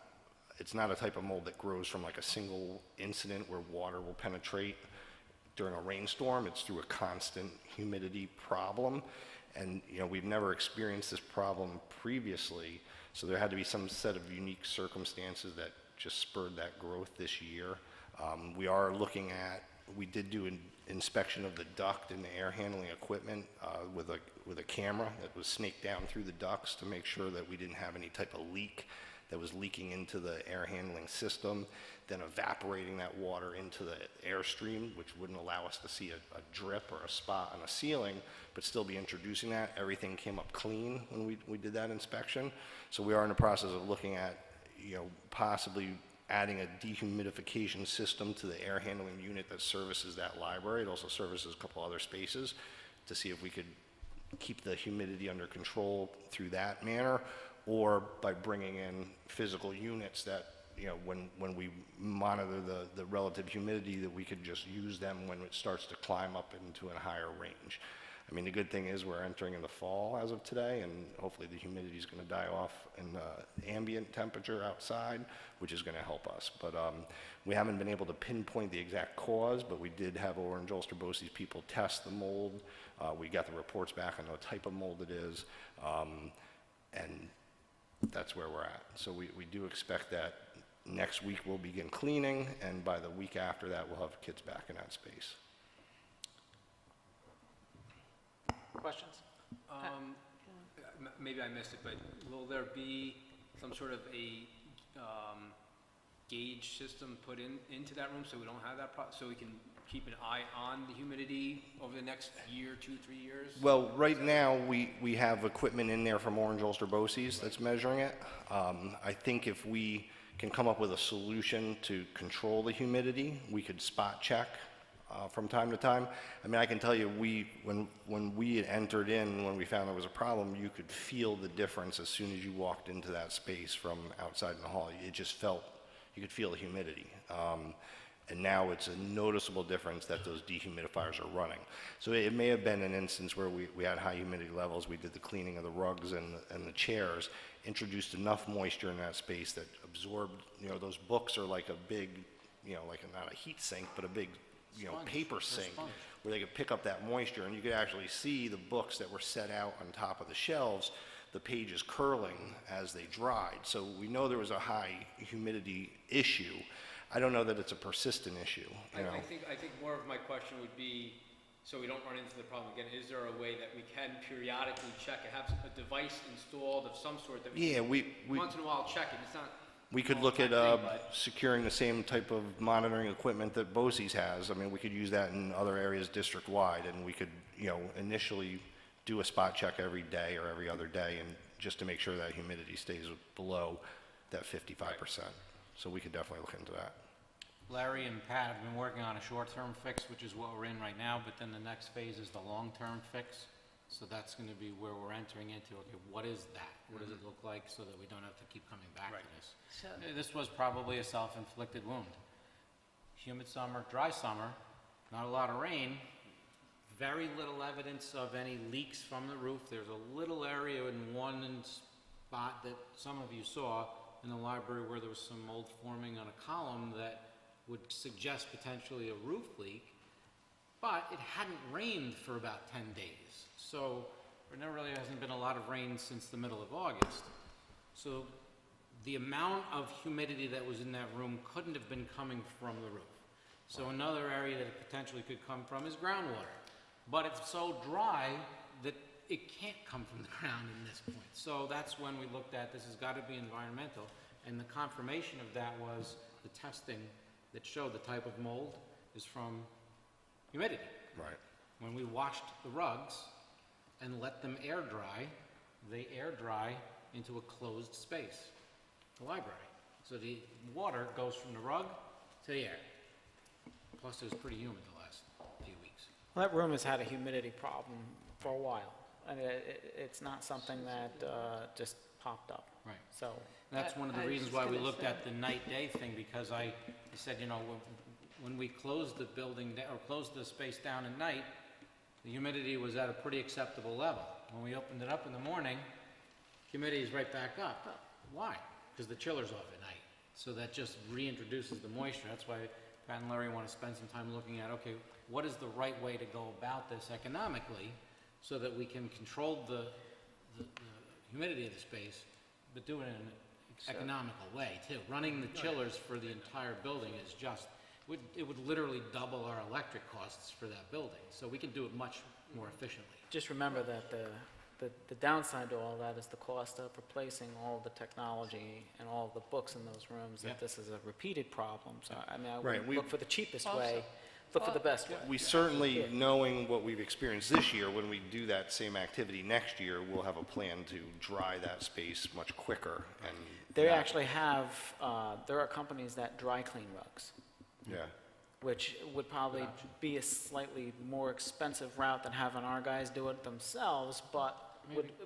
it's not a type of mold that grows from like a single incident where water will penetrate during a rainstorm. It's through a constant humidity problem. And, we've never experienced this problem previously, so there had to be some set of unique circumstances that just spurred that growth this year. We are looking at, we did do an inspection of the duct and the air handling equipment with a camera that was snaked down through the ducts to make sure that we didn't have any type of leak that was leaking into the air handling system, then evaporating that water into the airstream, which wouldn't allow us to see a drip or a spot on a ceiling, but still be introducing that. Everything came up clean when we did that inspection. So we are in the process of looking at, possibly adding a dehumidification system to the air handling unit that services that library. It also services a couple other spaces to see if we could keep the humidity under control through that manner, or by bringing in physical units that, when we monitor the relative humidity, that we could just use them when it starts to climb up into a higher range. I mean, the good thing is we're entering in the fall as of today, and hopefully the humidity is going to die off in ambient temperature outside, which is going to help us. But we haven't been able to pinpoint the exact cause, but we did have Orange Ulster Bosse's people test the mold. We got the reports back on what type of mold it is, and that's where we're at. So we do expect that next week we'll begin cleaning, and by the week after that, we'll have kids back in that space. Questions? Maybe I missed it, but will there be some sort of a gauge system put into that room so we don't have that so we can keep an eye on the humidity over the next year, 2, 3 years? Well, right now, we have equipment in there from Orange Ulster Bosse's that's measuring it. I think if we can come up with a solution to control the humidity, we could spot check from time to time. I mean, I can tell you, when we had entered in, when we found there was a problem, you could feel the difference as soon as you walked into that space from outside in the hall. It just felt, you could feel the humidity. And now it's a noticeable difference that those dehumidifiers are running. So it may have been an instance where we had high humidity levels, we did the cleaning of the rugs and the chairs, introduced enough moisture in that space that absorbed, you know, those books are like a big, you know, like not a heat sink, but a big, you know, paper sink where they could pick up that moisture, and you could actually see the books that were set out on top of the shelves, the pages curling as they dried. So we know there was a high humidity issue. I don't know that it's a persistent issue, you know. I think more of my question would be, so we don't run into the problem again, is there a way that we can periodically check it, have a device installed of some sort that we can once in a while check it? It's not. We could look at securing the same type of monitoring equipment that Bosse's has. I mean, we could use that in other areas district-wide, and we could, you know, initially do a spot check every day or every other day, and just to make sure that humidity stays below that 55%. So we could definitely look into that. Larry and Pat have been working on a short-term fix, which is what we're in right now, but then the next phase is the long-term fix. So that's going to be where we're entering into, okay, what is that? What does it look like so that we don't have to keep coming back to this? This was probably a self-inflicted wound. Humid summer, dry summer, not a lot of rain, very little evidence of any leaks from the roof. There's a little area in one spot that some of you saw in the library where there was some mold forming on a column that would suggest potentially a roof leak, but it hadn't rained for about 10 days. So there really hasn't been a lot of rain since the middle of August. So the amount of humidity that was in that room couldn't have been coming from the roof. So another area that it potentially could come from is groundwater. But it's so dry that it can't come from the ground in this point. So that's when we looked at this has got to be environmental. And the confirmation of that was the testing that showed the type of mold is from humidity. Right. When we washed the rugs and let them air dry, they air dry into a closed space, the library. So the water goes from the rug to the air. Plus it was pretty humid the last few weeks. Well, that room has had a humidity problem for a while. I mean, it's not something that just popped up. Right. So That's one of the I was reasons just why we gonna looked say. at the night-day thing, because I said, you know, when we closed the building, or closed the space down at night, the humidity was at a pretty acceptable level. When we opened it up in the morning, humidity is right back up. Why? Because the chiller's off at night. So that just reintroduces the moisture. That's why Pat and Larry want to spend some time looking at, okay, what is the right way to go about this economically so that we can control the humidity of the space, but do it in an economical way too. Running the chillers for the entire building is just, it would literally double our electric costs for that building. So we can do it much more efficiently. just remember that the downside to all that is the cost of replacing all the technology and all the books in those rooms, Yeah. that this is a repeated problem. So, I mean, I Right, would look for the cheapest way, look for the best way. We certainly, knowing what we've experienced this year, when we do that same activity next year, we'll have a plan to dry that space much quicker and. They not- actually have, there are companies that dry clean rugs, Yeah, which would probably be a slightly more expensive route than having our guys do it themselves, but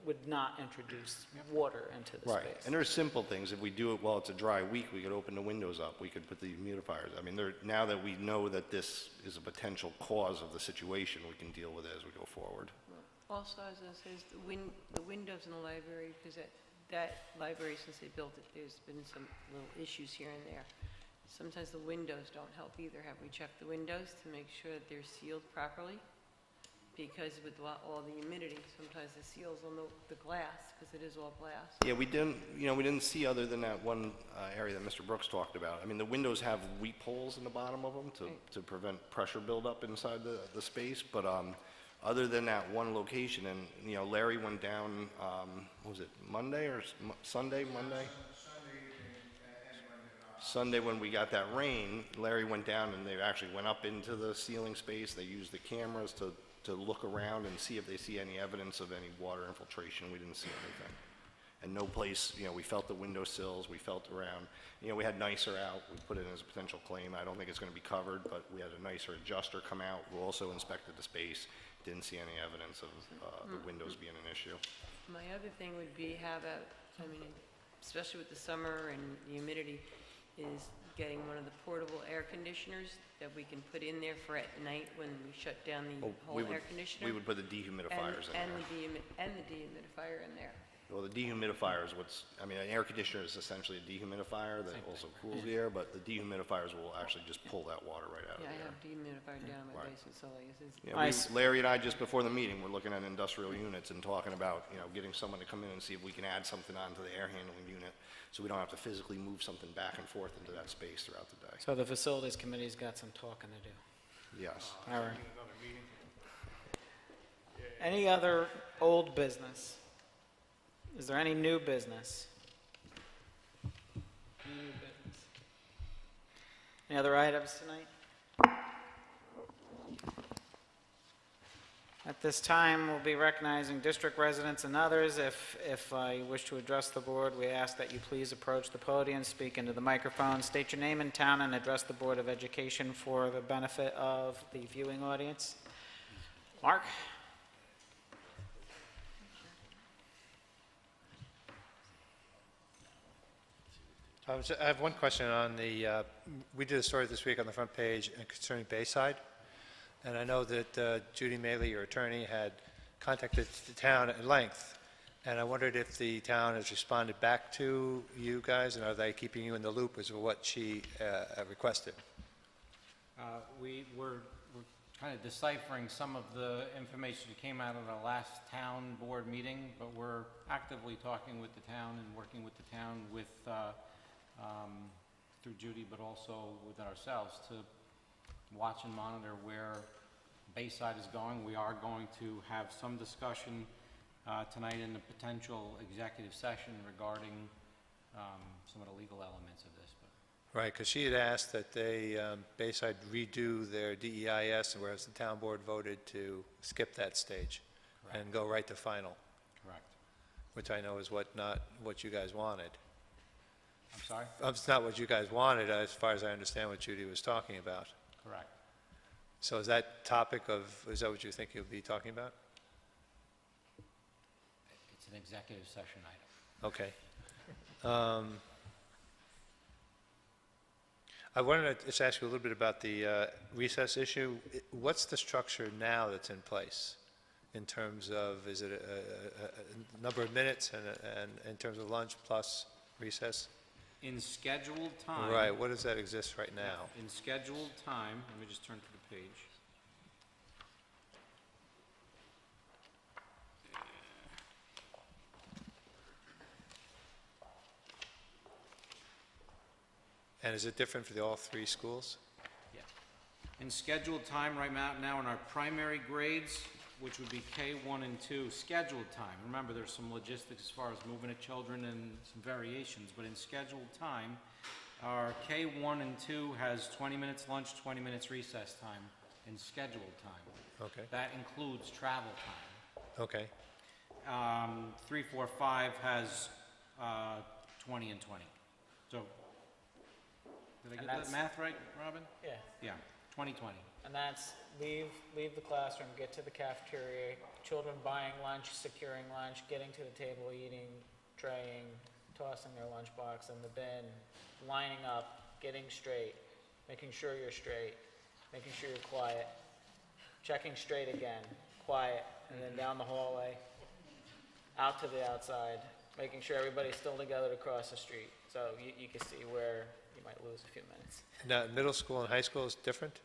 would not introduce water into the right. space. And there's simple things. If we do it while it's a dry week, we could open the windows up. We could put the humidifiers. I mean, now that we know that this is a potential cause of the situation, we can deal with it as we go forward. Also, as I says, the windows in the library, because that library, since they built it, there's been some little issues here and there. Sometimes the windows don't help either. Have we checked the windows to make sure that they're sealed properly? Because with all the humidity, sometimes the seals on the glass, because it is all glass. Yeah, we didn't see other than that one area that Mr. Brooks talked about. I mean, the windows have weep holes in the bottom of them to prevent pressure buildup inside the space, but other than that one location, and, Larry went down, what was it, Monday or Sunday, Monday? Sunday when we got that rain, Larry went down and they actually went up into the ceiling space. They used the cameras to look around and see if they see any evidence of any water infiltration. We didn't see anything. And no place, we felt the window sills, we felt around. We had Nicer out, we put it in as a potential claim. I don't think it's going to be covered, but we had a Nicer adjuster come out who also inspected the space. Didn't see any evidence of the windows being an issue. My other thing would be especially with the summer and the humidity, is getting one of the portable air conditioners that we can put in there for at night when we shut down the whole air conditioner. We would put the dehumidifiers in there. And the dehumidifier in there. Well, the dehumidifier is an air conditioner is essentially a dehumidifier that also cools the air, but the dehumidifiers will actually just pull that water right out of Yeah, the I air. have dehumidifier down in my Right. basement, so like I said, Yeah, Nice. Larry and I, just before the meeting, were looking at industrial units and talking about, getting someone to come in and see if we can add something onto the air handling unit, so we don't have to physically move something back and forth into that space throughout the day. So the facilities committee's got some talking to do. Yes. All right. Any other old business? Is there any new business? New business. Any other items tonight? At this time, we'll be recognizing district residents and others. If you wish to address the board, we ask that you please approach the podium, speak into the microphone, state your name and town, and address the Board of Education for the benefit of the viewing audience. Mark? I have one question on we did a story this week on the front page concerning Bayside, and I know that Judy Maley, your attorney, had contacted the town at length, and I wondered if the town has responded back to you guys, and are they keeping you in the loop as to what she requested? We're kind of deciphering some of the information that came out of the last town board meeting, but we're actively talking with the town and working with the town through Judy, but also with ourselves to watch and monitor where Bayside is going. We are going to have some discussion tonight in the potential executive session regarding some of the legal elements of this. Right, because she had asked that Bayside redo their DEIS, whereas the town board voted to skip that stage and go right to final, Correct. which I know is not what you guys wanted. I'm sorry? It's not what you guys wanted, as far as I understand what Judy was talking about. Correct. So is that is that what you think you'll be talking about? It's an executive session item. Okay. I wanted to just ask you a little bit about the recess issue. What's the structure now that's in place in terms of, is it a number of minutes and in terms of lunch plus recess? In scheduled time. Right, what does that exist right now? In scheduled time, let me just turn to the page. And is it different for all three schools? Yeah. In scheduled time right now in our primary grades, which would be K1 and 2, scheduled time. Remember, there's some logistics as far as moving of children and some variations, but in scheduled time, our K1 and 2 has 20 minutes lunch, 20 minutes recess time in scheduled time. Okay, That includes travel time. okay. 3, 4, 5 has 20 and 20. So, did I get that math right, Robin? Yeah. Yeah, 20-20. And that's leave the classroom, get to the cafeteria, children buying lunch, securing lunch, getting to the table, eating, traying, tossing their lunchbox in the bin, lining up, getting straight, making sure you're straight, making sure you're quiet, checking straight again, quiet, and then down the hallway, out to the outside, making sure everybody's still together to cross the street. So you can see where you might lose a few minutes. Now, middle school and high school is different?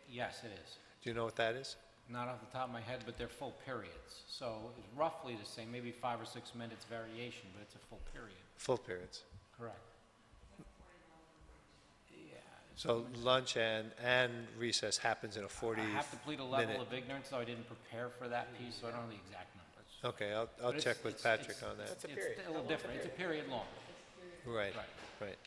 Yes, it is. Do you know what that is? Not off the top of my head, but they're full periods. So it's roughly the same, maybe 5 or 6 minutes variation, but it's a full period. Full periods. Correct. Yeah. So lunch and recess happens in a 40-minute... I have to plead a level of ignorance, though I didn't prepare for that piece, so I don't know the exact numbers. Okay, I'll But check with Patrick on that. That's a It's period. a little different. It's a period long. Right, Right. right.